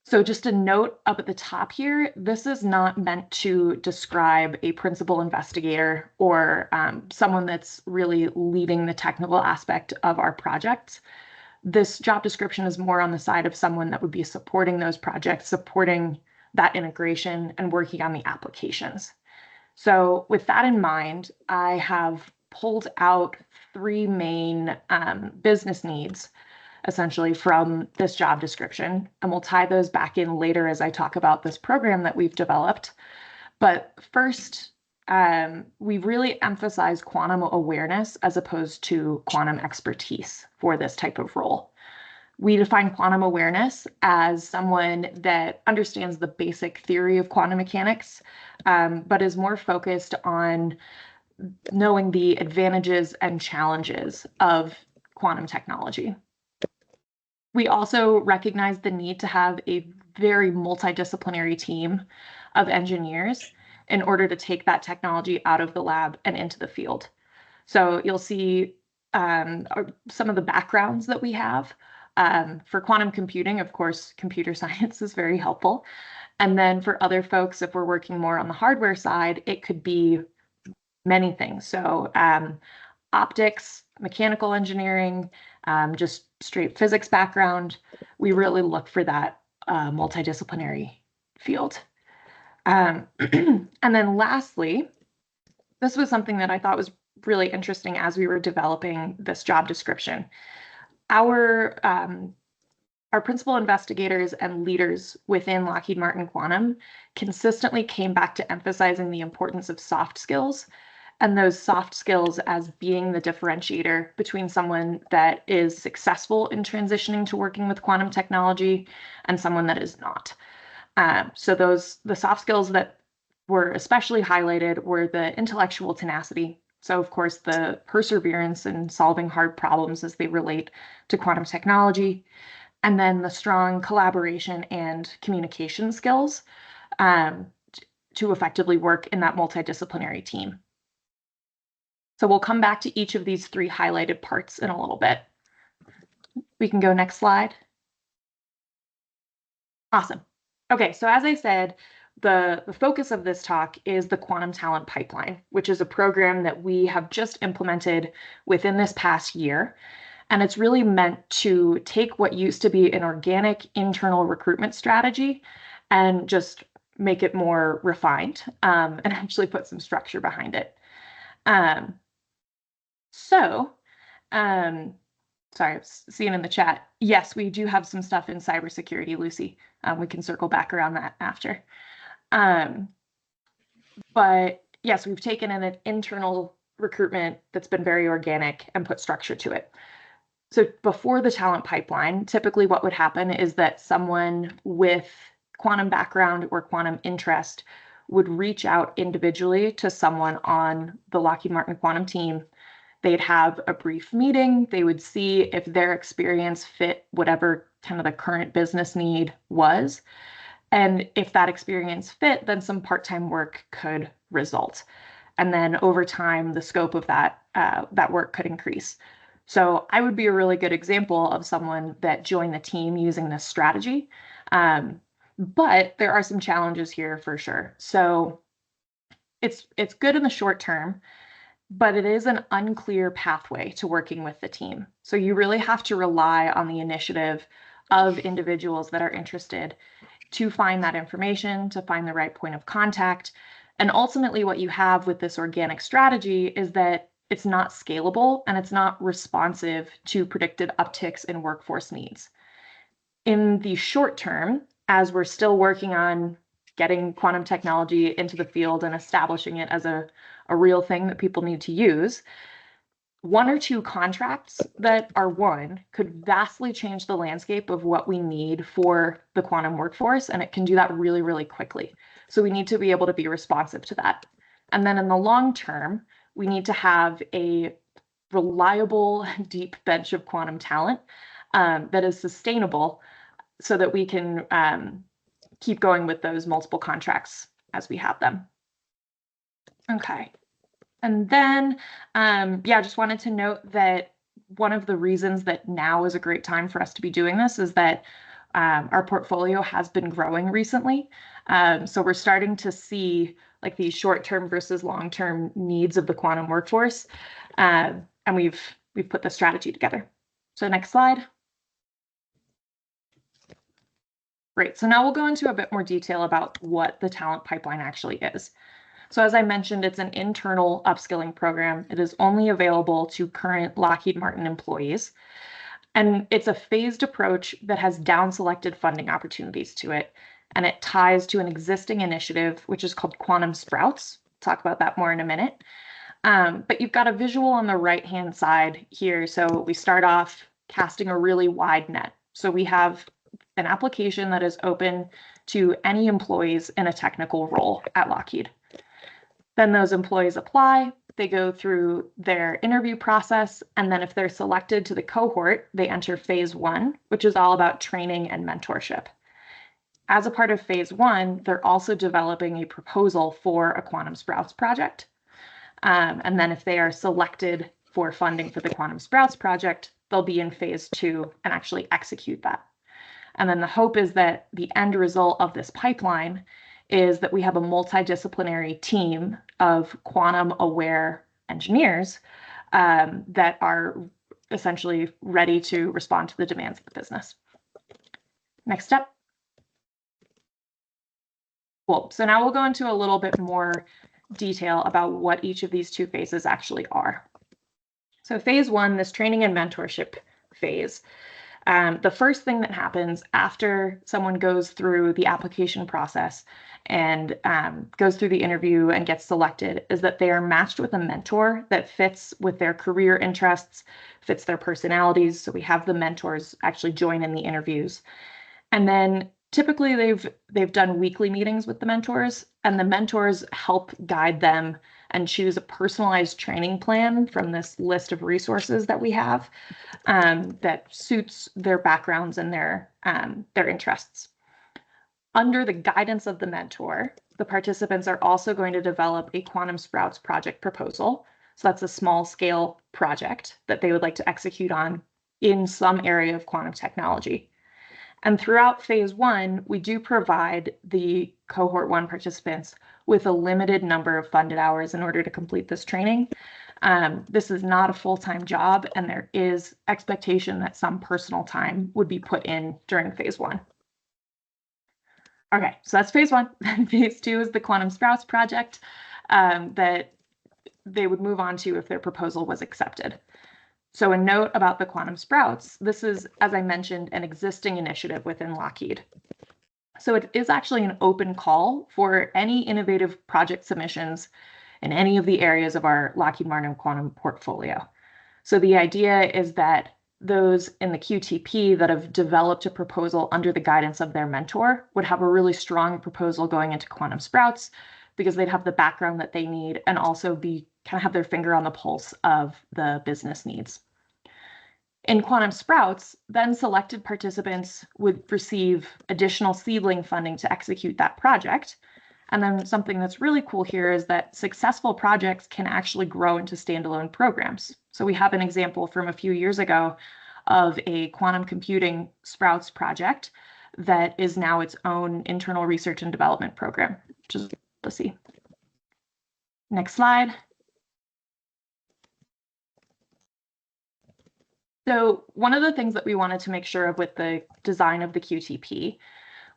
Speaker 6: So just a note up at the top here, this is not meant to describe a principal investigator or someone that's really leading the technical aspect of our projects. This job description is more on the side of someone that would be supporting those projects, supporting that integration and working on the applications. So with that in mind, I have pulled out 3 main business needs, essentially, from this job description, and we'll tie those back in later as I talk about this program that we've developed. But first, we really emphasize quantum awareness as opposed to quantum expertise for this type of role. We define quantum awareness as someone that understands the basic theory of quantum mechanics, but is more focused on knowing the advantages and challenges of quantum technology. We also recognize the need to have a very multidisciplinary team of engineers in order to take that technology out of the lab and into the field. So you'll see some of the backgrounds that we have. For quantum computing, of course, computer science is very helpful. And then for other folks, if we're working more on the hardware side, it could be many things. So optics, mechanical engineering, just straight physics background. We really look for that multidisciplinary field. And then lastly, this was something that I thought was really interesting as we were developing this job description. Our principal investigators and leaders within Lockheed Martin Quantum consistently came back to emphasizing the importance of soft skills, and those soft skills as being the differentiator between someone that is successful in transitioning to working with quantum technology and someone that is not. So the soft skills that were especially highlighted were the intellectual tenacity. So of course, the perseverance in solving hard problems as they relate to quantum technology, and then the strong collaboration and communication skills to effectively work in that multidisciplinary team. So we'll come back to each of these 3 highlighted parts in a little bit. We can go next slide. Awesome. Okay, so as I said, the focus of this talk is the Quantum Talent Pipeline, which is a program that we have just implemented within this past year. And it's really meant to take what used to be an organic internal recruitment strategy and just make it more refined and actually put some structure behind it. Sorry, I was seeing in the chat. Yes, we do have some stuff in cybersecurity, Lucy. We can circle back around that after. But yes, we've taken in an internal recruitment that's been very organic and put structure to it. So before the talent pipeline, typically what would happen is that someone with quantum background or quantum interest would reach out individually to someone on the Lockheed Martin Quantum team. They'd have a brief meeting. They would see if their experience fit whatever kind of the current business need was. And if that experience fit, then some part-time work could result. And then over time, the scope of that work could increase. So I would be a really good example of someone that joined the team using this strategy. But there are some challenges here for sure. So it's good in the short term, but it is an unclear pathway to working with the team. So you really have to rely on the initiative of individuals that are interested to find that information, to find the right point of contact. And ultimately what you have with this organic strategy is that it's not scalable and it's not responsive to predicted upticks in workforce needs. In the short term, as we're still working on getting quantum technology into the field and establishing it as a real thing that people need to use, 1 or 2 contracts that are won could vastly change the landscape of what we need for the quantum workforce, and it can do that really, really quickly. So we need to be able to be responsive to that. And then in the long term, we need to have a reliable, deep bench of quantum talent that is sustainable so that we can keep going with those multiple contracts as we have them. Okay. And then, just wanted to note that one of the reasons that now is a great time for us to be doing this is that our portfolio has been growing recently. So we're starting to see like these short-term versus long-term needs of the quantum workforce. And we've put the strategy together. So next slide. Great. So now we'll go into a bit more detail about what the talent pipeline actually is. So as I mentioned, it's an internal upskilling program. It is only available to current Lockheed Martin employees. And it's a phased approach that has down-selected funding opportunities to it. And it ties to an existing initiative, which is called Quantum Sprouts. Talk about that more in a minute. But you've got a visual on the right-hand side here. So we start off casting a really wide net. So we have an application that is open to any employees in a technical role at Lockheed. Then those employees apply, they go through their interview process, and then if they're selected to the cohort, they enter phase 1, which is all about training and mentorship. As a part of phase 1, they're also developing a proposal for a Quantum Sprouts project. And then if they are selected for funding for the Quantum Sprouts project, they'll be in phase 2 and actually execute that. And then the hope is that the end result of this pipeline is that we have a multidisciplinary team of quantum aware engineers that are essentially ready to respond to the demands of the business. Next step. Cool. So now we'll go into a little bit more detail about what each of these 2 phases actually are. So phase 1, this training and mentorship phase. The first thing that happens after someone goes through the application process and goes through the interview and gets selected is that they are matched with a mentor that fits with their career interests, fits their personalities. So we have the mentors actually join in the interviews. And then typically they've done weekly meetings with the mentors, and the mentors help guide them and choose a personalized training plan from this list of resources that we have that suits their backgrounds and their interests. Under the guidance of the mentor, the participants are also going to develop a Quantum Sprouts project proposal. So that's a small scale project that they would like to execute on in some area of quantum technology. And throughout phase 1, we do provide the cohort 1 participants with a limited number of funded hours in order to complete this training. This is not a full-time job, and there is expectation that some personal time would be put in during phase 1. Okay, so that's phase 1. Then phase 2 is the Quantum Sprouts project that they would move on to if their proposal was accepted. So a note about the Quantum Sprouts, this is, as I mentioned, an existing initiative within Lockheed. So it is actually an open call for any innovative project submissions in any of the areas of our Lockheed Martin quantum portfolio. So the idea is that those in the QTP that have developed a proposal under the guidance of their mentor would have a really strong proposal going into Quantum Sprouts because they'd have the background that they need and also kind of have their finger on the pulse of the business needs. In Quantum Sprouts, then selected participants would receive additional seedling funding to execute that project. And then something that's really cool here is that successful projects can actually grow into standalone programs. So we have an example from a few years ago of a quantum computing Sprouts project that is now its own internal research and development program, which is, let's see. Next slide. So one of the things that we wanted to make sure of with the design of the QTP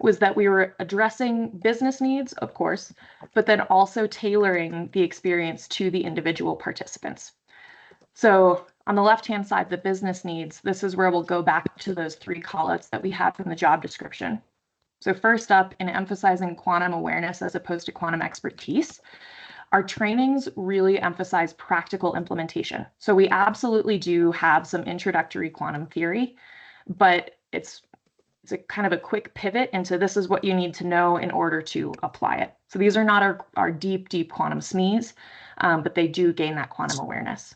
Speaker 6: was that we were addressing business needs, of course, but then also tailoring the experience to the individual participants. So on the left-hand side, the business needs, this is where we'll go back to those 3 callouts that we had from the job description. So first up, in emphasizing quantum awareness as opposed to quantum expertise, our trainings really emphasize practical implementation. So we absolutely do have some introductory quantum theory, but it's a kind of a quick pivot into this is what you need to know in order to apply it. So these are not our deep quantum SMEs, but they do gain that quantum awareness.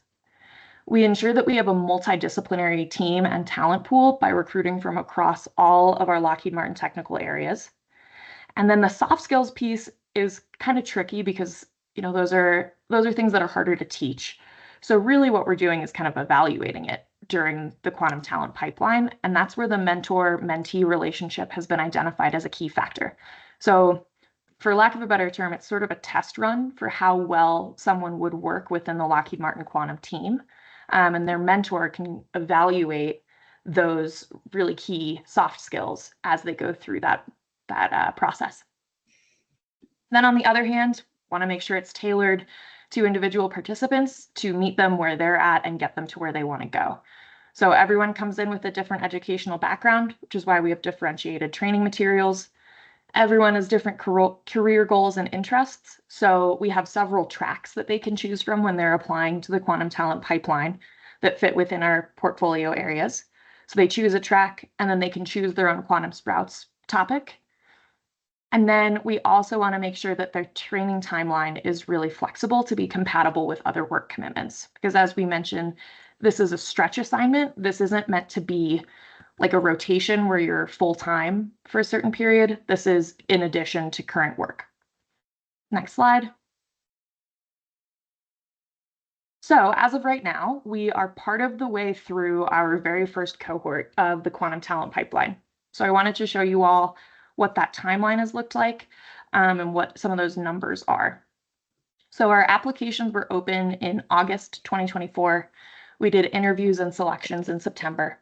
Speaker 6: We ensure that we have a multidisciplinary team and talent pool by recruiting from across all of our Lockheed Martin technical areas. And then the soft skills piece is kind of tricky because those are things that are harder to teach. So really what we're doing is kind of evaluating it during the quantum talent pipeline. And that's where the mentor-mentee relationship has been identified as a key factor. So for lack of a better term, it's sort of a test run for how well someone would work within the Lockheed Martin quantum team. And their mentor can evaluate those really key soft skills as they go through that process. Then on the other hand, want to make sure it's tailored to individual participants to meet them where they're at and get them to where they want to go. So everyone comes in with a different educational background, which is why we have differentiated training materials. Everyone has different career goals and interests. So we have several tracks that they can choose from when they're applying to the quantum talent pipeline that fit within our portfolio areas. So they choose a track and then they can choose their own Quantum Sprouts topic. And then we also want to make sure that their training timeline is really flexible to be compatible with other work commitments. Because as we mentioned, this is a stretch assignment. This isn't meant to be like a rotation where you're full-time for a certain period. This is in addition to current work. Next slide. So as of right now, we are part of the way through our very first cohort of the Quantum Talent Pipeline. So I wanted to show you all what that timeline has looked like and what some of those numbers are. So our applications were open in August 2024. We did interviews and selections in September.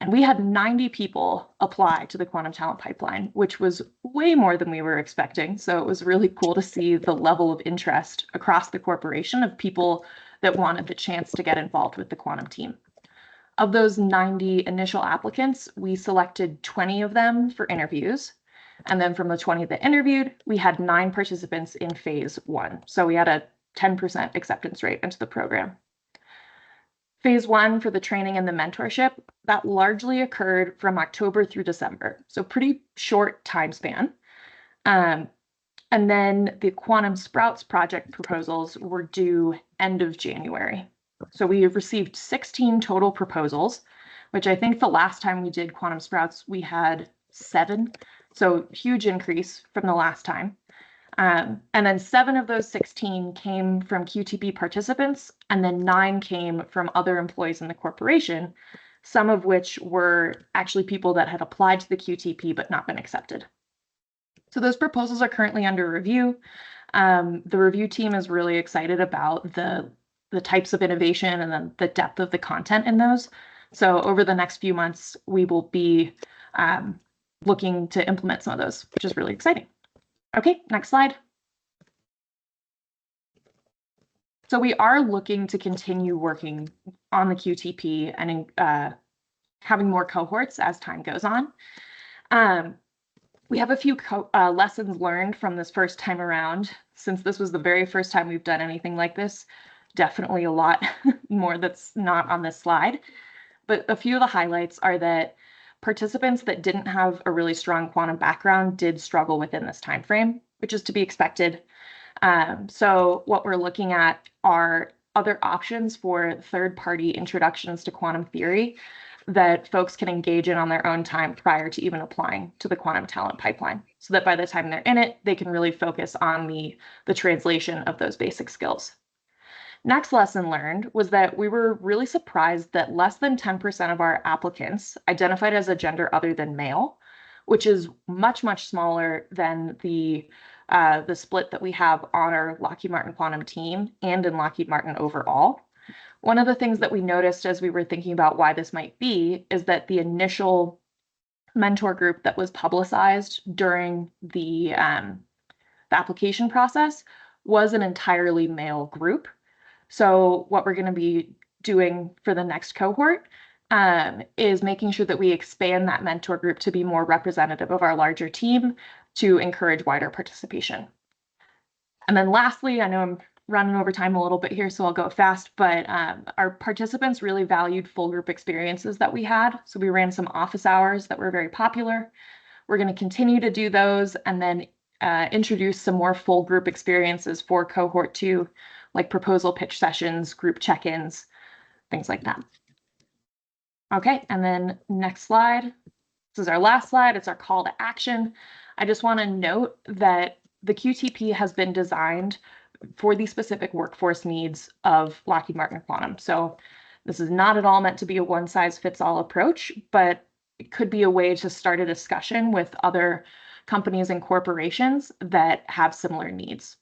Speaker 6: And we had 90 people apply to the Quantum Talent Pipeline, which was way more than we were expecting. So it was really cool to see the level of interest across the corporation of people that wanted the chance to get involved with the Quantum team. Of those 90 initial applicants, we selected 20 of them for interviews. And then from the 20 that interviewed, we had 9 participants in phase 1. So we had a 10% acceptance rate into the program. Phase 1 for the training and the mentorship, that largely occurred from October through December. So pretty short time span. And then the Quantum Sprouts project proposals were due end of January. So we have received 16 total proposals, which I think the last time we did Quantum Sprouts, we had 7. So huge increase from the last time. And then 7 of those 16 came from QTP participants, and then 9 came from other employees in the corporation, some of which were actually people that had applied to the QTP but not been accepted. So those proposals are currently under review. The review team is really excited about the types of innovation and then the depth of the content in those. So over the next few months, we will be looking to implement some of those, which is really exciting. Okay, next slide. So we are looking to continue working on the QTP and having more cohorts as time goes on. We have a few lessons learned from this first time around. Since this was the very first time we've done anything like this, definitely a lot more that's not on this slide. But a few of the highlights are that participants that didn't have a really strong quantum background did struggle within this time frame, which is to be expected. So what we're looking at are other options for third-party introductions to quantum theory that folks can engage in on their own time prior to even applying to the Quantum Talent Pipeline, so that by the time they're in it, they can really focus on the translation of those basic skills. Next lesson learned was that we were really surprised that less than 10% of our applicants identified as a gender other than male, which is much, much smaller than the split that we have on our Lockheed Martin Quantum team and in Lockheed Martin overall. One of the things that we noticed as we were thinking about why this might be is that the initial mentor group that was publicized during the application process was an entirely male group. So what we're going to be doing for the next cohort is making sure that we expand that mentor group to be more representative of our larger team to encourage wider participation. And then lastly, I know I'm running over time a little bit here, so I'll go fast, but our participants really valued full group experiences that we had. So we ran some office hours that were very popular. We're going to continue to do those and then introduce some more full group experiences for cohort 2, like proposal pitch sessions, group check-ins, things like that. Okay, and then next slide. This is our last slide. It's our call to action. I just want to note that the QTP has been designed for the specific workforce needs of Lockheed Martin Quantum. So this is not at all meant to be a one-size-fits-all approach, but it could be a way to start a discussion with other companies and corporations that have similar needs.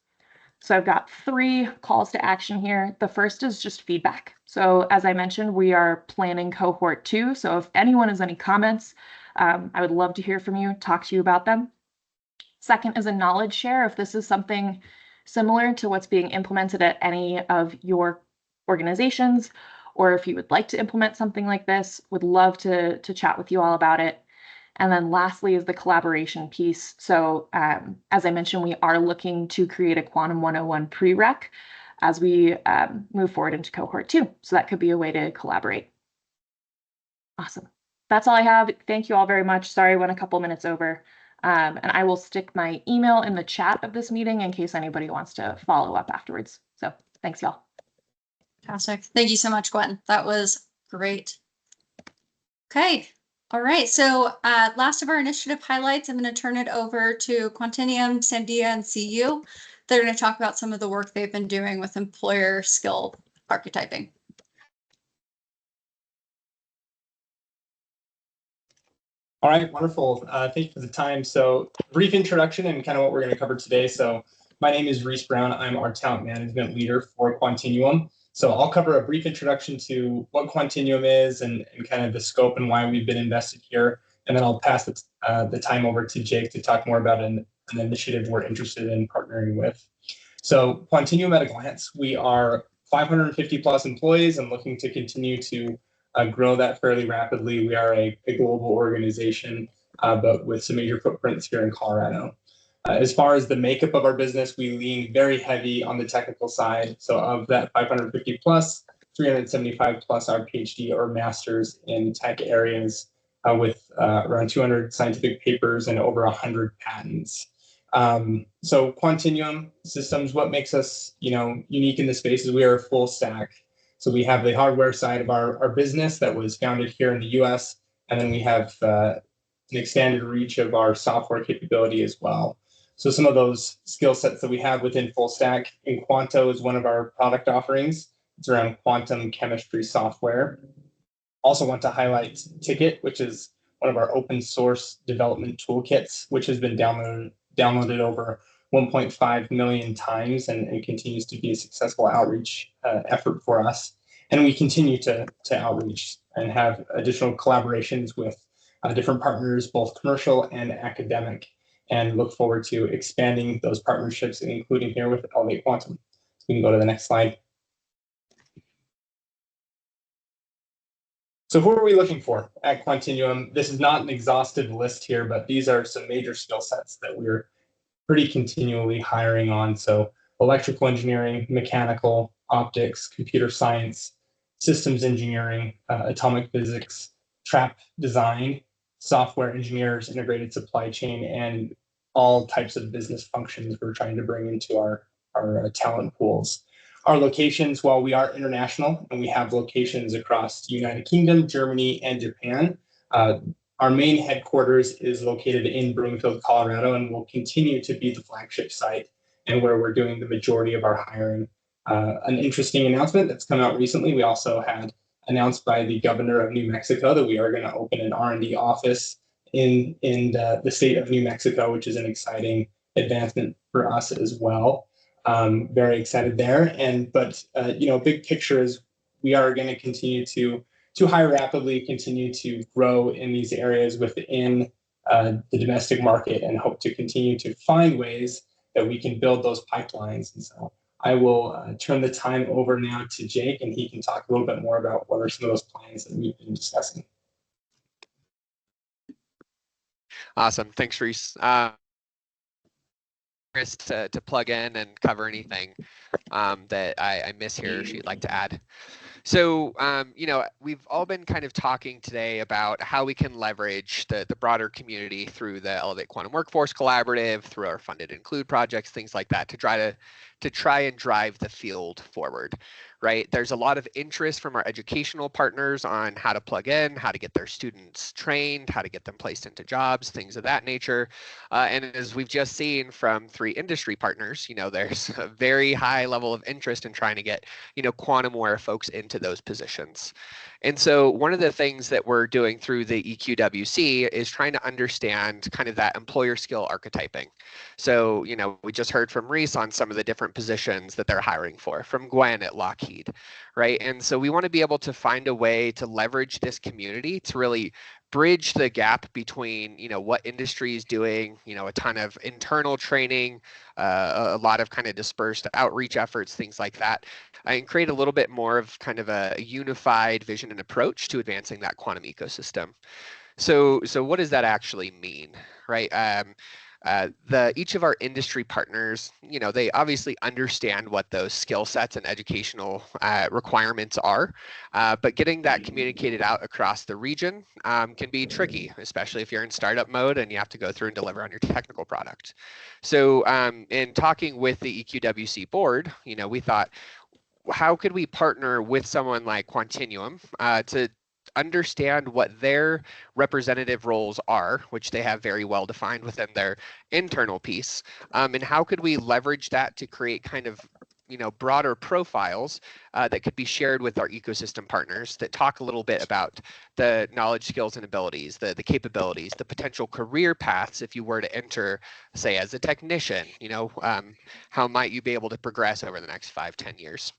Speaker 6: So I've got 3 calls to action here. The first is just feedback. So as I mentioned, we are planning cohort 2. So if anyone has any comments, I would love to hear from you, talk to you about them. Second is a knowledge share. If this is something similar to what's being implemented at any of your organizations, or if you would like to implement something like this, would love to chat with you all about it. And then lastly is the collaboration piece. So as I mentioned, we are looking to create a Quantum 101 prereq as we move forward into cohort 2. So that could be a way to collaborate. Awesome. That's all I have. Thank you all very much. Sorry, I went a couple minutes over. And I will stick my email in the chat of this meeting in case anybody wants to follow up afterwards. So thanks, y'all.
Speaker 2: Fantastic. Thank you so much, Gwen. That was great. Okay. All right. So last of our initiative highlights, I'm going to turn it over to Quantinuum, Sandia, and CU. They're going to talk about some of the work they've been doing with employer skill archetyping.
Speaker 7: All right, wonderful. Thank you for the time. So brief introduction and kind of what we're going to cover today. So my name is Reese Brown. I'm our talent management leader for Quantinuum. So I'll cover a brief introduction to what Quantinuum is and kind of the scope and why we've been invested here. And then I'll pass the time over to Jake to talk more about an initiative we're interested in partnering with. So Quantinuum at a glance, we are 550 plus employees and looking to continue to grow that fairly rapidly. We are a global organization, but with some major footprints here in Colorado. As far as the makeup of our business, we lean very heavy on the technical side. So of that 550 plus, 375 plus are PhD or masters in tech areas with around 200 scientific papers and over 100 patents. So Quantinuum Systems, what makes us, unique in this space is we are a full stack. So we have the hardware side of our business that was founded here in the US, and then we have an expanded reach of our software capability as well. So some of those skill sets that we have within full stack, Quanto is one of our product offerings. It's around quantum chemistry software. Also want to highlight Ticket, which is one of our open source development toolkits, which has been downloaded over 1.5 million times and continues to be a successful outreach effort for us. And we continue to outreach and have additional collaborations with different partners, both commercial and academic, and look forward to expanding those partnerships, including here with Elevate Quantum. So we can go to the next slide. So who are we looking for at Quantinuum? This is not an exhaustive list here, but these are some major skill sets that we're pretty continually hiring on. So electrical engineering, mechanical, optics, computer science, systems engineering, atomic physics, trap design, software engineers, integrated supply chain, and all types of business functions we're trying to bring into our talent pools. Our locations, while we are international and we have locations across the United Kingdom, Germany, and Japan, our main headquarters is located in Broomfield, Colorado, and will continue to be the flagship site and where we're doing the majority of our hiring. An interesting announcement that's come out recently, we also had announced by the governor of New Mexico that we are going to open an R&D office in the state of New Mexico, which is an exciting advancement for us as well. Very excited there. But big picture is we are going to continue to hire rapidly, continue to grow in these areas within the domestic market, and hope to continue to find ways that we can build those pipelines. And so I will turn the time over now to Jake, and he can talk a little bit more about what are some of those plans that we've been discussing.
Speaker 4: Awesome. Thanks, Reese. Chris, to plug in and cover anything that I miss here or she'd like to add. So, we've all been kind of talking today about how we can leverage the broader community through the Elevate Quantum Workforce Collaborative, through our Funded Include projects, things like that, to try and drive the field forward, right? There's a lot of interest from our educational partners on how to plug in, how to get their students trained, how to get them placed into jobs, things of that nature. And as we've just seen from 3 industry partners, there's a very high level of interest in trying to get, quantum aware folks into those positions. And so one of the things that we're doing through the EQWC is trying to understand kind of that employer skill archetyping. So, we just heard from Reese on some of the different positions that they're hiring for, from Gwen at Lockheed, right? And so we want to be able to find a way to leverage this community to really bridge the gap between, what industry is doing, a ton of internal training, a lot of kind of dispersed outreach efforts, things like that, and create a little bit more of kind of a unified vision and approach to advancing that quantum ecosystem. So what does that actually mean, right? Each of our industry partners, they obviously understand what those skill sets and educational requirements are, but getting that communicated out across the region can be tricky, especially if you're in startup mode and you have to go through and deliver on your technical product. So in talking with the EQWC board, we thought, how could we partner with someone like Quantinuum to understand what their representative roles are, which they have very well defined within their internal piece, and how could we leverage that to create kind of broader profiles that could be shared with our ecosystem partners that talk a little bit about the knowledge, skills, and abilities, the capabilities, the potential career paths if you were to enter, say, as a technician. How might you be able to progress over the next 5-10 years?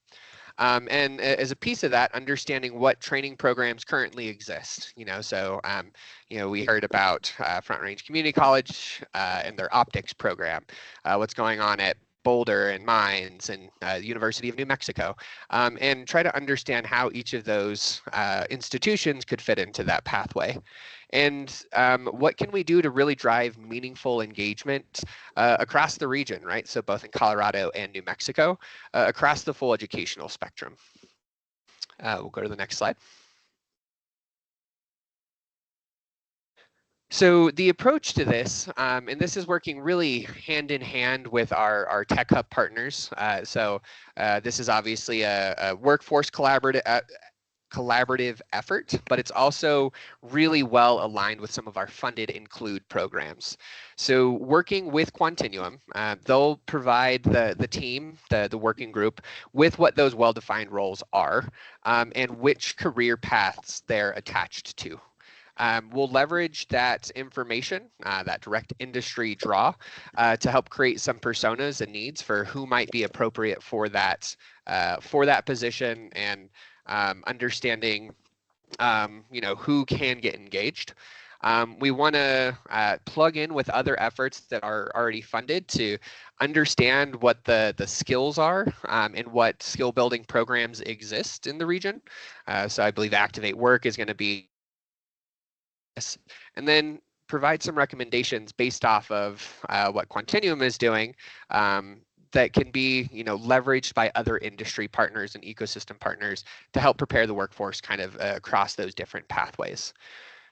Speaker 4: And as a piece of that, understanding what training programs currently exist. We heard about Front Range Community College and their optics program, what's going on at Boulder and Mines and University of New Mexico, and try to understand how each of those institutions could fit into that pathway. And what can we do to really drive meaningful engagement across the region, right? So both in Colorado and New Mexico, across the full educational spectrum. We'll go to the next slide. So the approach to this, and this is working really hand in hand with our Tech Hub partners. This is obviously a workforce collaborative effort, but it's also really well aligned with some of our funded include programs. So working with Quantinuum, they'll provide the team, the working group, with what those well-defined roles are and which career paths they're attached to. We'll leverage that information, that direct industry draw, to help create some personas and needs for who might be appropriate for that position, and understanding, who can get engaged. We want to plug in with other efforts that are already funded to understand what the skills are and what skill building programs exist in the region. So I believe Activate Work is going to be, and then provide some recommendations based off of what Quantinuum is doing that can be leveraged by other industry partners and ecosystem partners to help prepare the workforce kind of across those different pathways.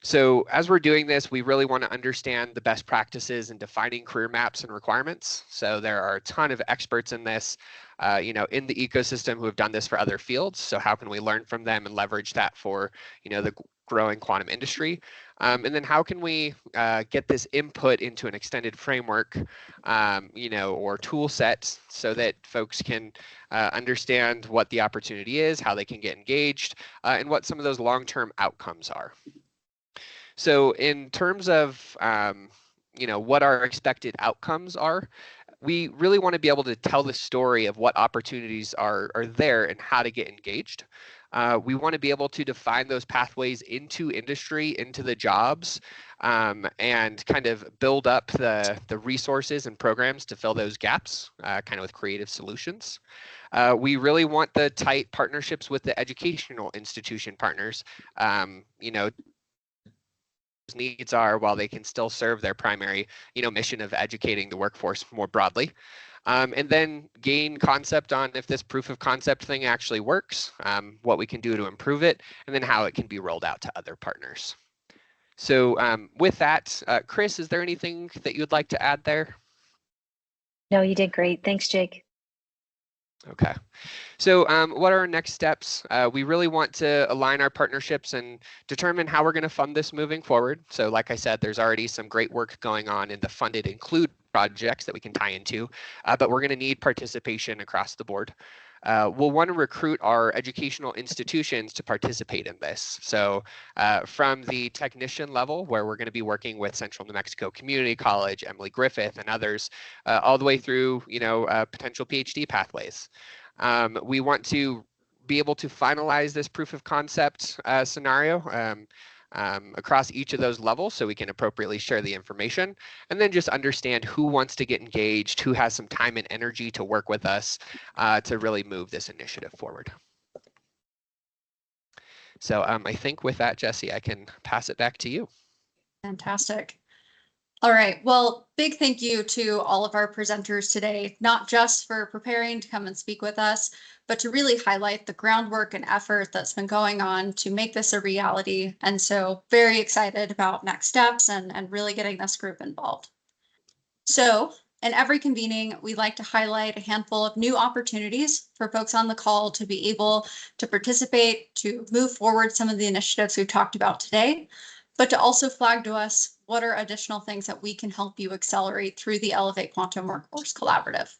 Speaker 4: So as we're doing this, we really want to understand the best practices in defining career maps and requirements. So there are a ton of experts in this, in the ecosystem who have done this for other fields. So how can we learn from them and leverage that for, the growing quantum industry? And then how can we get this input into an extended framework, or tool set so that folks can understand what the opportunity is, how they can get engaged, and what some of those long-term outcomes are. So in terms of, what our expected outcomes are, we really want to be able to tell the story of what opportunities are there and how to get engaged. We want to be able to define those pathways into industry, into the jobs, and kind of build up the resources and programs to fill those gaps, kind of with creative solutions. We really want the tight partnerships with the educational institution partners, needs are, while they can still serve their primary, mission of educating the workforce more broadly. And then gain concept on if this proof of concept thing actually works, what we can do to improve it, and then how it can be rolled out to other partners. So with that, Chris, is there anything that you'd like to add there?
Speaker 8: No, you did great. Thanks, Jake.
Speaker 4: Okay. So what are our next steps? We really want to align our partnerships and determine how we're going to fund this moving forward. So like I said, there's already some great work going on in the funded include projects that we can tie into, but we're going to need participation across the board. We'll want to recruit our educational institutions to participate in this. So from the technician level, where we're going to be working with Central New Mexico Community College, Emily Griffith, and others, all the way through, potential PhD pathways. We want to be able to finalize this proof of concept scenario across each of those levels so we can appropriately share the information, and then just understand who wants to get engaged, who has some time and energy to work with us to really move this initiative forward. So I think with that, Jesse, I can pass it back to you.
Speaker 2: Fantastic. All right. Well, big thank you to all of our presenters today, not just for preparing to come and speak with us, but to really highlight the groundwork and effort that's been going on to make this a reality. And so very excited about next steps and really getting this group involved. So in every convening, we like to highlight a handful of new opportunities for folks on the call to be able to participate, to move forward some of the initiatives we've talked about today, but to also flag to us what are additional things that we can help you accelerate through the Elevate Quantum Workforce Collaborative.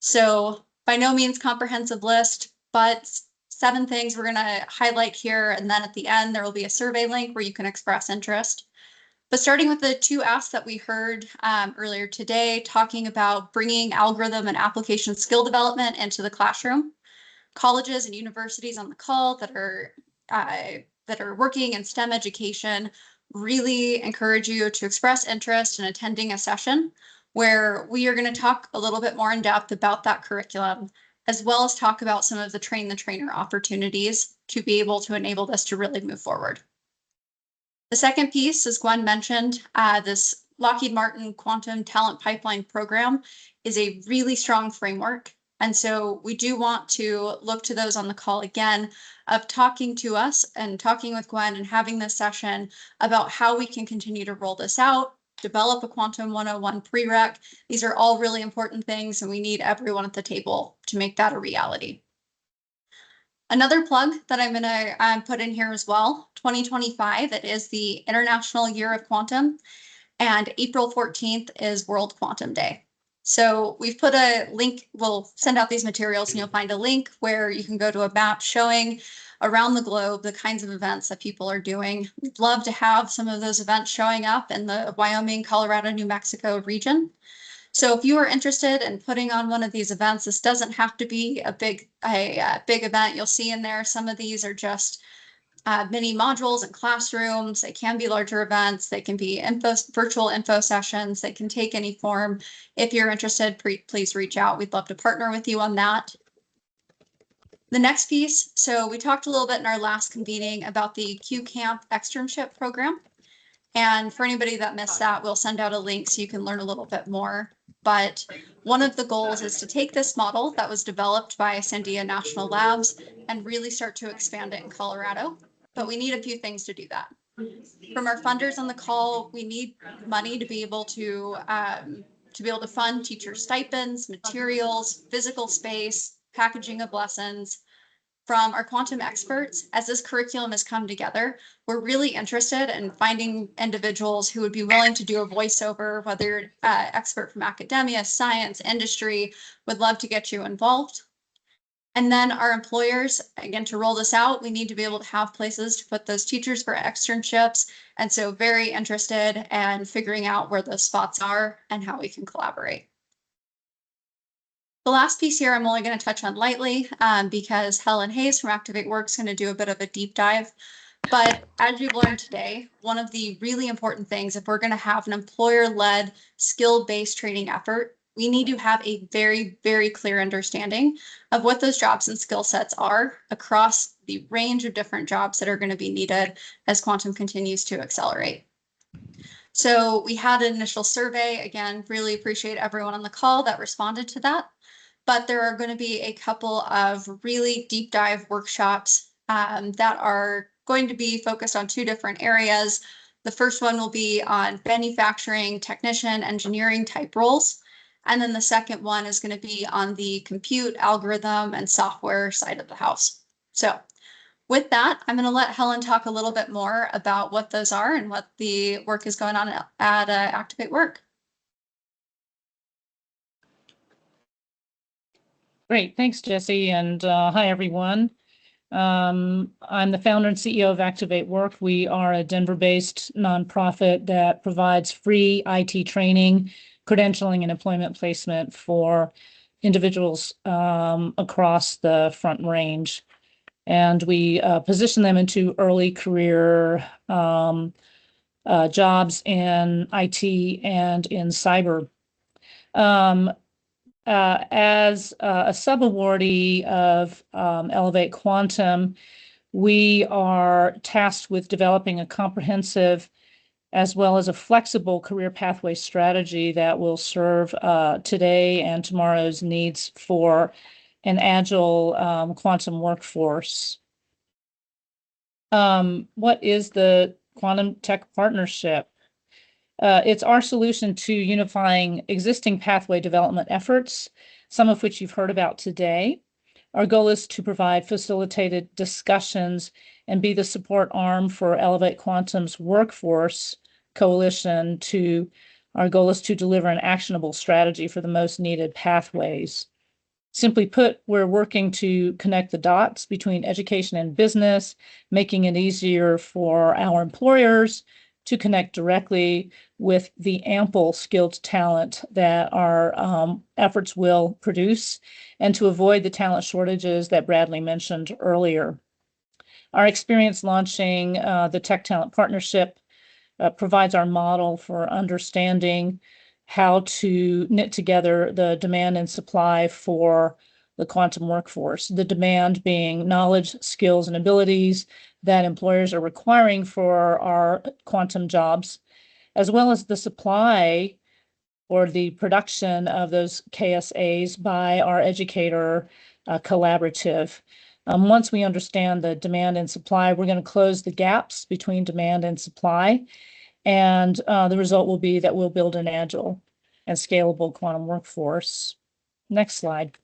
Speaker 2: So by no means comprehensive list, but 7 things we're going to highlight here. And then at the end, there will be a survey link where you can express interest. But starting with the 2 asks that we heard earlier today, talking about bringing algorithm and application skill development into the classroom. Colleges and universities on the call that are working in STEM education really encourage you to express interest in attending a session where we are going to talk a little bit more in depth about that curriculum, as well as talk about some of the train the trainer opportunities to be able to enable this to really move forward. The second piece, as Gwen mentioned, this Lockheed Martin Quantum Talent Pipeline program is a really strong framework. And so we do want to look to those on the call again of talking to us and talking with Gwen and having this session about how we can continue to roll this out, develop a Quantum 101 prereq. These are all really important things, and we need everyone at the table to make that a reality. Another plug that I'm going to put in here as well, 2025, it is the International Year of Quantum, and April 14th is World Quantum Day. So we've put a link, we'll send out these materials and you'll find a link where you can go to a map showing around the globe the kinds of events that people are doing. We'd love to have some of those events showing up in the Wyoming, Colorado, New Mexico region. So if you are interested in putting on one of these events, this doesn't have to be a big event. You'll see in there, some of these are just mini modules and classrooms. They can be larger events. They can be virtual info sessions. They can take any form. If you're interested, please reach out. We'd love to partner with you on that. The next piece, so we talked a little bit in our last convening about the QCamp externship program. And for anybody that missed that, we'll send out a link so you can learn a little bit more. But one of the goals is to take this model that was developed by Sandia National Labs and really start to expand it in Colorado. But we need a few things to do that. From our funders on the call, we need money to be able to fund teacher stipends, materials, physical space, packaging of lessons. From our quantum experts, as this curriculum has come together, we're really interested in finding individuals who would be willing to do a voiceover, whether you're expert from academia, science, industry, would love to get you involved. And then our employers, again, to roll this out, we need to be able to have places to put those teachers for externships. And so very interested in figuring out where those spots are and how we can collaborate. The last piece here, I'm only going to touch on lightly because Helen Hayes from Activate Work is going to do a bit of a deep dive. But as you've learned today, one of the really important things, if we're going to have an employer-led skill-based training effort, we need to have a very, very clear understanding of what those jobs and skill sets are across the range of different jobs that are going to be needed as quantum continues to accelerate. So we had an initial survey. Again, really appreciate everyone on the call that responded to that. But there are going to be a couple of really deep dive workshops that are going to be focused on 2 different areas. The first one will be on manufacturing, technician, engineering type roles. And then the second one is going to be on the compute, algorithm, and software side of the house. So with that, I'm going to let Helen talk a little bit more about what those are and what the work is going on at Activate Work.
Speaker 9: Great, thanks, Jesse, and hi, everyone. I'm the founder and CEO of Activate Work. We are a Denver-based nonprofit that provides free IT training, credentialing, and employment placement for individuals across the Front Range. And we position them into early career jobs in IT and in cyber. As a sub-awardee of Elevate Quantum, we are tasked with developing a comprehensive as well as a flexible career pathway strategy that will serve today and tomorrow's needs for an agile quantum workforce. What is the Quantum Tech Partnership? It's our solution to unifying existing pathway development efforts, some of which you've heard about today. Our goal is to provide facilitated discussions and be the support arm for Elevate Quantum's workforce coalition. Our goal is to deliver an actionable strategy for the most needed pathways. Simply put, we're working to connect the dots between education and business, making it easier for our employers to connect directly with the ample skilled talent that our efforts will produce, and to avoid the talent shortages that Bradley mentioned earlier. Our experience launching the Tech Talent Partnership provides our model for understanding how to knit together the demand and supply for the quantum workforce. The demand being knowledge, skills, and abilities that employers are requiring for our quantum jobs, as well as the supply or the production of those KSAs by our educator collaborative. Once we understand the demand and supply, we're going to close the gaps between demand and supply. And the result will be that we'll build an agile and scalable quantum workforce. Next slide.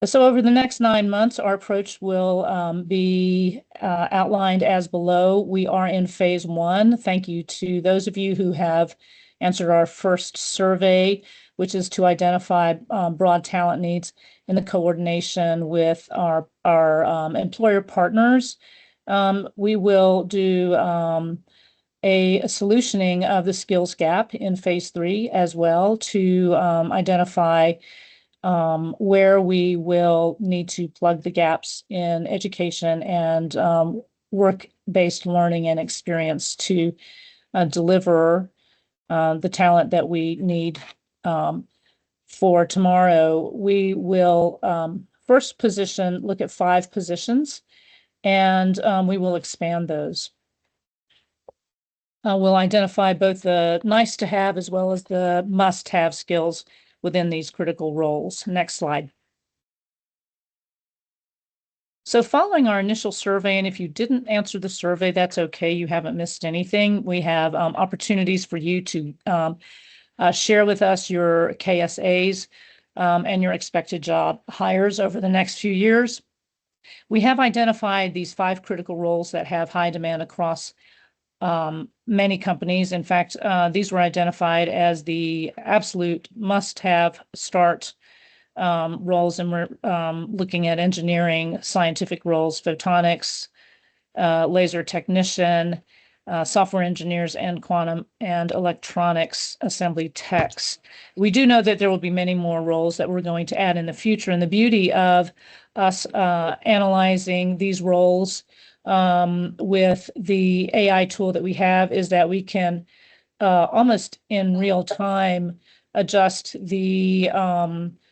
Speaker 9: So over the next 9 months, our approach will be outlined as below. We are in phase 1. Thank you to those of you who have answered our first survey, which is to identify broad talent needs in the coordination with our employer partners. We will do a solutioning of the skills gap in phase 3 as well to identify where we will need to plug the gaps in education and work-based learning and experience to deliver the talent that we need for tomorrow. We will first look at 5 positions, and we will expand those. We'll identify both the nice to have as well as the must have skills within these critical roles. Next slide. So following our initial survey, and if you didn't answer the survey, that's okay. You haven't missed anything. We have opportunities for you to share with us your KSAs and your expected job hires over the next few years. We have identified these 5 critical roles that have high demand across many companies. In fact, these were identified as the absolute must-have start roles, and we're looking at engineering, scientific roles, photonics, laser technician, software engineers, and quantum and electronics assembly techs. We do know that there will be many more roles that we're going to add in the future, and the beauty of us analyzing these roles with the AI tool that we have is that we can almost in real time adjust the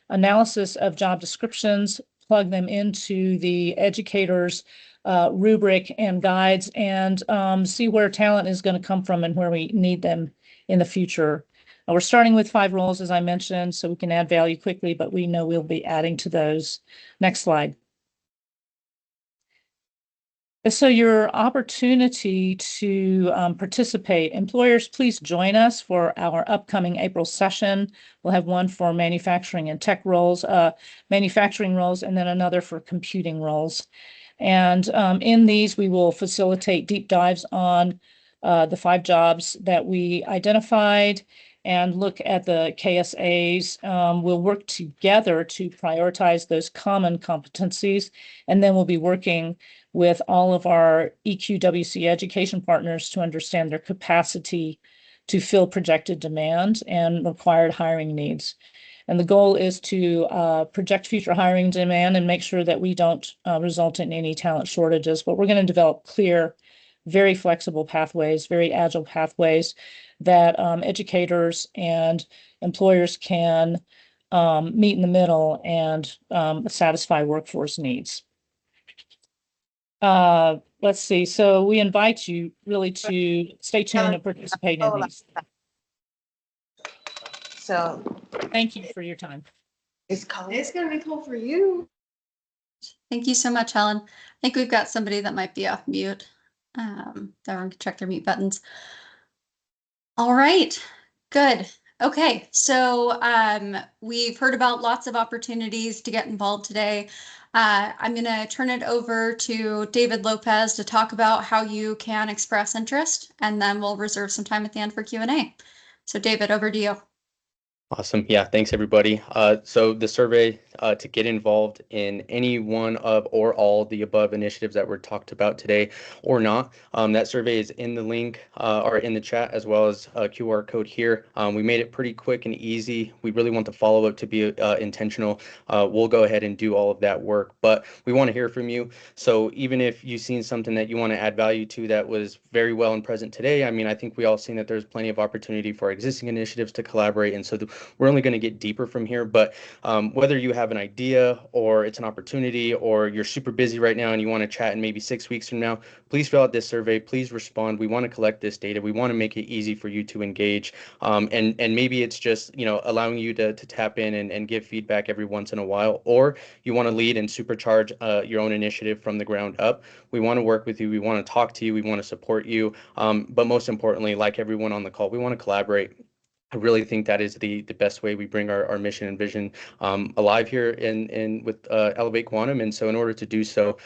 Speaker 9: analysis of job descriptions, plug them into the educator's rubric and guides, and see where talent is going to come from and where we need them in the future. We're starting with 5 roles, as I mentioned, so we can add value quickly, but we know we'll be adding to those. Next slide. So your opportunity to participate, employers, please join us for our upcoming April session. We'll have one for manufacturing and tech roles, manufacturing roles, and then another for computing roles. And in these, we will facilitate deep dives on the 5 jobs that we identified and look at the KSAs. We'll work together to prioritize those common competencies, and then we'll be working with all of our EQWC education partners to understand their capacity to fill projected demand and required hiring needs. And the goal is to project future hiring demand and make sure that we don't result in any talent shortages. But we're going to develop clear, very flexible pathways, very agile pathways that educators and employers can meet in the middle and satisfy workforce needs. Let's see. So we invite you really to stay tuned and participate in these.
Speaker 10: So
Speaker 9: Thank you for your time.
Speaker 10: it's gonna be cold for you.
Speaker 2: Thank you so much, Helen. I think we've got somebody that might be off mute. Everyone can check their mute buttons. All right, good. Okay, so we've heard about lots of opportunities to get involved today. I'm going to turn it over to David Lopez to talk about how you can express interest, and then we'll reserve some time at the end for Q&A. So David, over to you.
Speaker 11: Awesome. Yeah, thanks everybody. So the survey to get involved in any one of or all the above initiatives that were talked about today or not, that survey is in the link or in the chat as well as a QR code here. We made it pretty quick and easy. We really want the follow-up to be intentional. We'll go ahead and do all of that work, but we want to hear from you. So even if you've seen something that you want to add value to that was very well and present today, I mean, I think we all seen that there's plenty of opportunity for existing initiatives to collaborate. And so we're only going to get deeper from here, but whether you have an idea or it's an opportunity or you're super busy right now and you want to chat in maybe 6 weeks from now, please fill out this survey. Please respond. We want to collect this data. We want to make it easy for you to engage. And maybe it's just, allowing you to tap in and give feedback every once in a while, or you want to lead and supercharge your own initiative from the ground up. We want to work with you. We want to talk to you. We want to support you. But most importantly, like everyone on the call, we want to collaborate. I really think that is the best way we bring our mission and vision alive here with Elevate Quantum. And so in order to do so,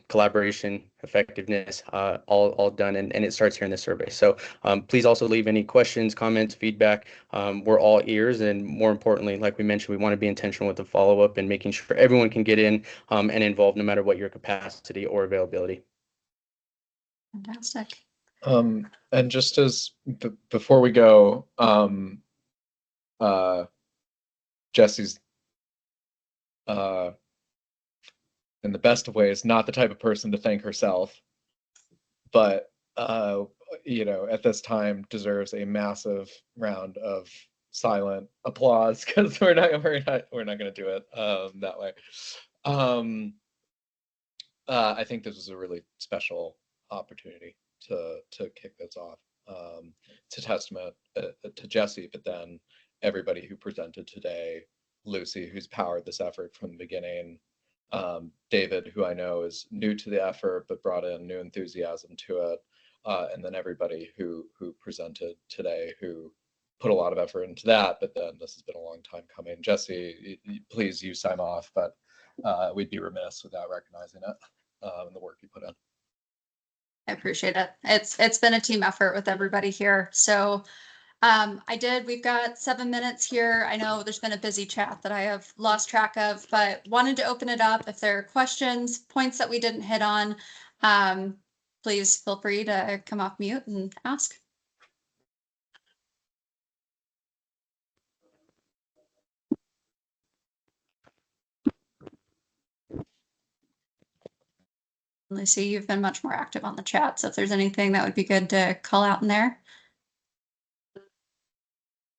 Speaker 11: collaboration, effectiveness, all done, and it starts here in the survey. So please also leave any questions, comments, feedback. We're all ears, and more importantly, like we mentioned, we want to be intentional with the follow-up and making sure everyone can get in and involved no matter what your capacity or availability.
Speaker 2: Fantastic.
Speaker 1: And just as before we go, Jesse's in the best of ways not the type of person to thank herself, but at this time deserves a massive round of silent applause, because we're not going to do it that way. I think this was a really special opportunity to kick this off. It's a testament to Jesse, but then everybody who presented today, Lucy, who's powered this effort from the beginning, David, who I know is new to the effort but brought in new enthusiasm to it, and then everybody who presented today, who put a lot of effort into that, but then this has been a long time coming. Jesse, please, you sign off, but we'd be remiss without recognizing it and the work you put in.
Speaker 2: I appreciate it. It's been a team effort with everybody here. So we've got 7 minutes here. I know there's been a busy chat that I have lost track of, but wanted to open it up. If there are questions, points that we didn't hit on, please feel free to come off mute and ask. Lucy, you've been much more active on the chat, so if there's anything that would be good to call out in there.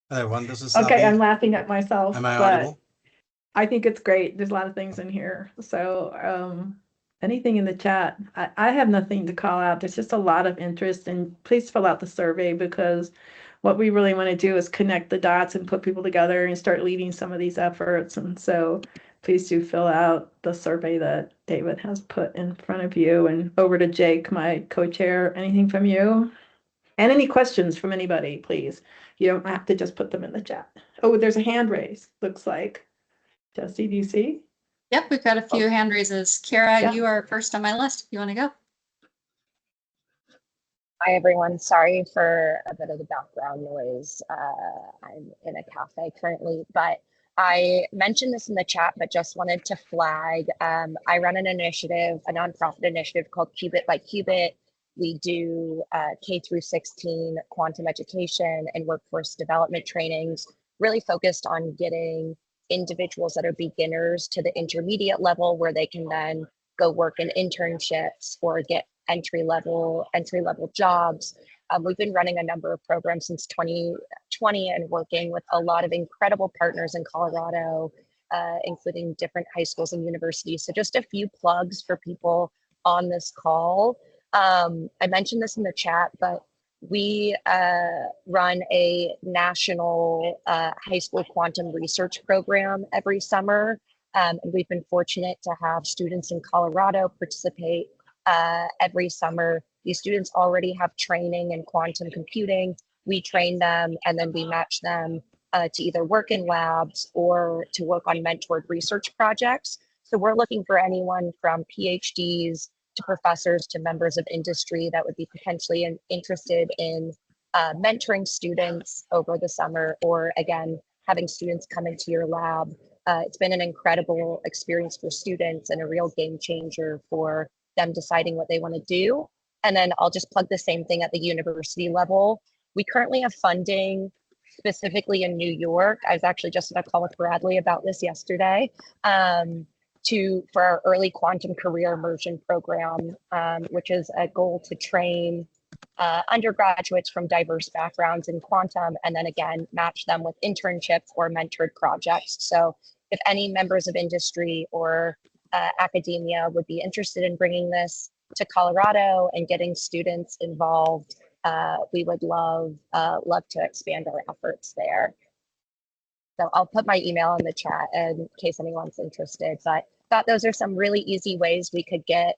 Speaker 12: Hi, everyone. This is
Speaker 3: Okay,
Speaker 12: Abhi.
Speaker 3: I'm laughing at myself,
Speaker 12: Am I
Speaker 3: but
Speaker 12: audible?
Speaker 3: I think it's great. There's a lot of things in here. So anything in the chat, I have nothing to call out. There's just a lot of interest, and please fill out the survey, because what we really want to do is connect the dots and put people together and start leading some of these efforts. And so please do fill out the survey that David has put in front of you. And over to Jake, my co-chair. Anything from you? And any questions from anybody, please. You don't have to just put them in the chat. Oh, there's a hand raise, looks like. Jesse, do you see?
Speaker 2: Yep, we've got a few hand raises. Kara,
Speaker 3: Yeah.
Speaker 2: you are first on my list. If you want to go.
Speaker 13: Hi, everyone. Sorry for a bit of the background noise. I'm in a cafe currently, but I mentioned this in the chat, but just wanted to flag. I run an initiative, a nonprofit initiative called Qubit by Qubit. We do K through 16 quantum education and workforce development trainings, really focused on getting individuals that are beginners to the intermediate level, where they can then go work in internships or get entry level jobs. We've been running a number of programs since 2020 and working with a lot of incredible partners in Colorado, including different high schools and universities. So just a few plugs for people on this call. I mentioned this in the chat, but we run a national high school quantum research program every summer. And we've been fortunate to have students in Colorado participate every summer. These students already have training in quantum computing. We train them, and then we match them to either work in labs or to work on mentored research projects. So we're looking for anyone from PhDs to professors to members of industry that would be potentially interested in mentoring students over the summer, or again, having students come into your lab. It's been an incredible experience for students and a real game changer for them deciding what they want to do. And then I'll just plug the same thing at the university level. We currently have funding specifically in New York. I was actually just on a call with Bradley about this yesterday, for our early quantum career immersion program, which is a goal to train undergraduates from diverse backgrounds in quantum, and then again, match them with internships or mentored projects. So if any members of industry or academia would be interested in bringing this to Colorado and getting students involved, we would love to expand our efforts there. So I'll put my email in the chat in case anyone's interested, but thought those are some really easy ways we could get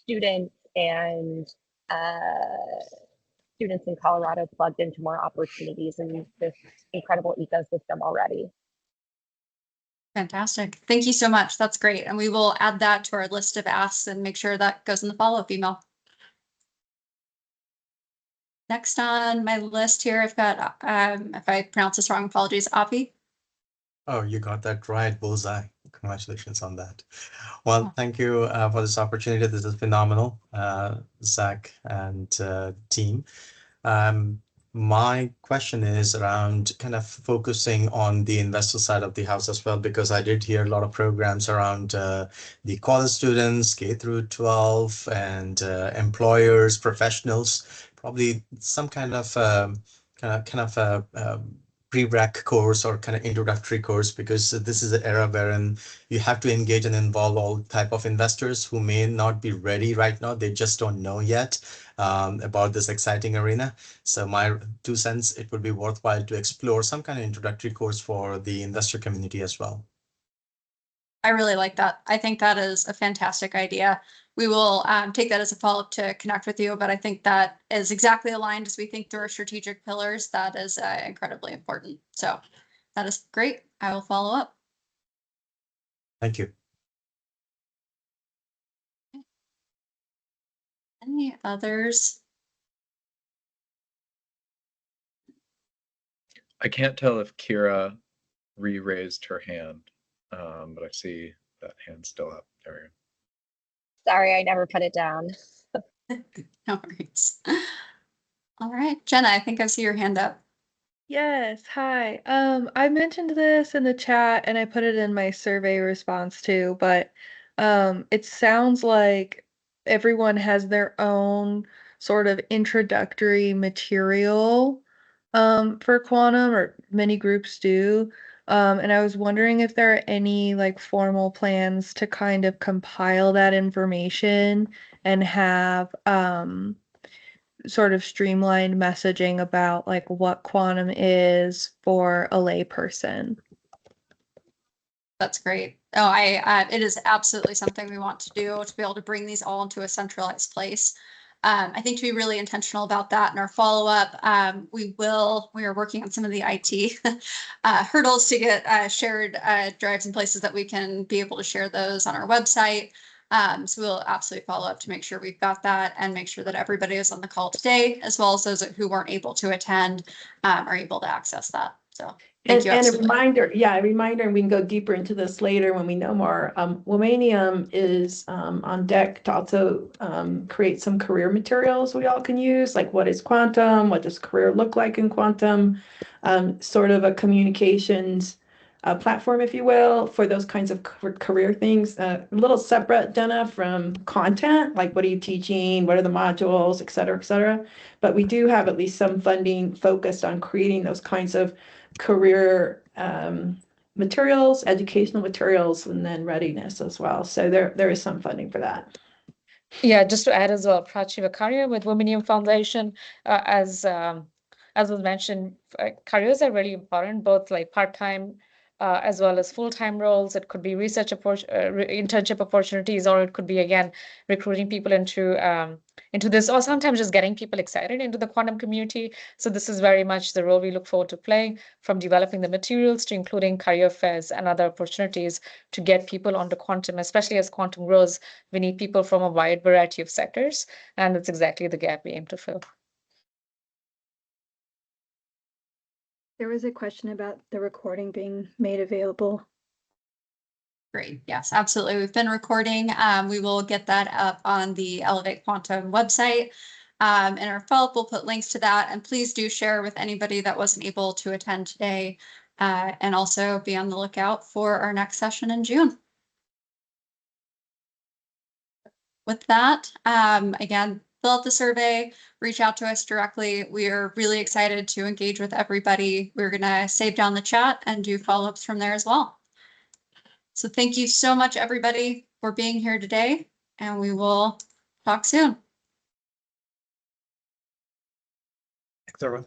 Speaker 13: students and students in Colorado plugged into more opportunities in this incredible ecosystem already.
Speaker 2: Fantastic. Thank you so much. That's great. And we will add that to our list of asks and make sure that goes in the follow-up email. Next on my list here, I've got, if I pronounce this wrong, apologies, Avi.
Speaker 12: Oh, you got that right, bullseye. Congratulations on that. Well, thank you for this opportunity. This is phenomenal, Zach and team. My question is around kind of focusing on the investor side of the house as well, because I did hear a lot of programs around the college students, K through 12, and employers, professionals, probably some kind of prereq course or kind of introductory course, because this is an era wherein you have to engage and involve all type of investors who may not be ready right now. They just don't know yet about this exciting arena. So my 2 cents, it would be worthwhile to explore some kind of introductory course for the investor community as well.
Speaker 2: I really like that. I think that is a fantastic idea. We will take that as a follow-up to connect with you, but I think that is exactly aligned as we think through our strategic pillars. That is incredibly important. So that is great. I will follow up.
Speaker 12: Thank you.
Speaker 2: Any others?
Speaker 1: I can't tell if Kira re-raised her hand, but I see that hand still up. There we go.
Speaker 13: Sorry, I never put it down.
Speaker 2: No worries. All right, Jenna, I think I see your hand up.
Speaker 14: Yes, hi. I mentioned this in the chat and I put it in my survey response too, but it sounds like everyone has their own sort of introductory material for quantum, or many groups do. And I was wondering if there are any like formal plans to kind of compile that information and have sort of streamlined messaging about like what quantum is for a lay person.
Speaker 2: That's great. Oh, it is absolutely something we want to do, to be able to bring these all into a centralized place. I think to be really intentional about that in our follow-up, we are working on some of the IT hurdles to get shared drives in places that we can be able to share those on our website. So we'll absolutely follow up to make sure we've got that and make sure that everybody who's on the call today, as well as those who weren't able to attend, are able to access that. So thank you.
Speaker 3: And a reminder, and we can go deeper into this later when we know more. Womanium is on deck to also create some career materials we all can use, like what is quantum, what does career look like in quantum, sort of a communications platform, if you will, for those kinds of career things. A little separate, Jenna, from content, like what are you teaching, what are the modules, et cetera, but we do have at least some funding focused on creating those kinds of career materials, educational materials, and then readiness as well. So there is some funding for that.
Speaker 9: Yeah, just to add as well, Prachi Vakaria with Womanium Foundation, as was mentioned, careers are really important, both like part-time as well as full-time roles. It could be research internship opportunities, or it could be, again, recruiting people into this, or sometimes just getting people excited into the quantum community. So this is very much the role we look forward to playing, from developing the materials to including career fairs and other opportunities to get people onto quantum. Especially as quantum grows, we need people from a wide variety of sectors, and that's exactly the gap we aim to fill.
Speaker 15: There was a question about the recording being made available.
Speaker 2: Great. Yes, absolutely. We've been recording. We will get that up on the Elevate Quantum website. In our follow-up, we'll put links to that. And please do share with anybody that wasn't able to attend today. And also be on the lookout for our next session in June. With that, again, fill out the survey, reach out to us directly. We are really excited to engage with everybody. We're going to save down the chat and do follow-ups from there as well. So thank you so much, everybody, for being here today, and we will talk soon.
Speaker 5: Thanks, everyone.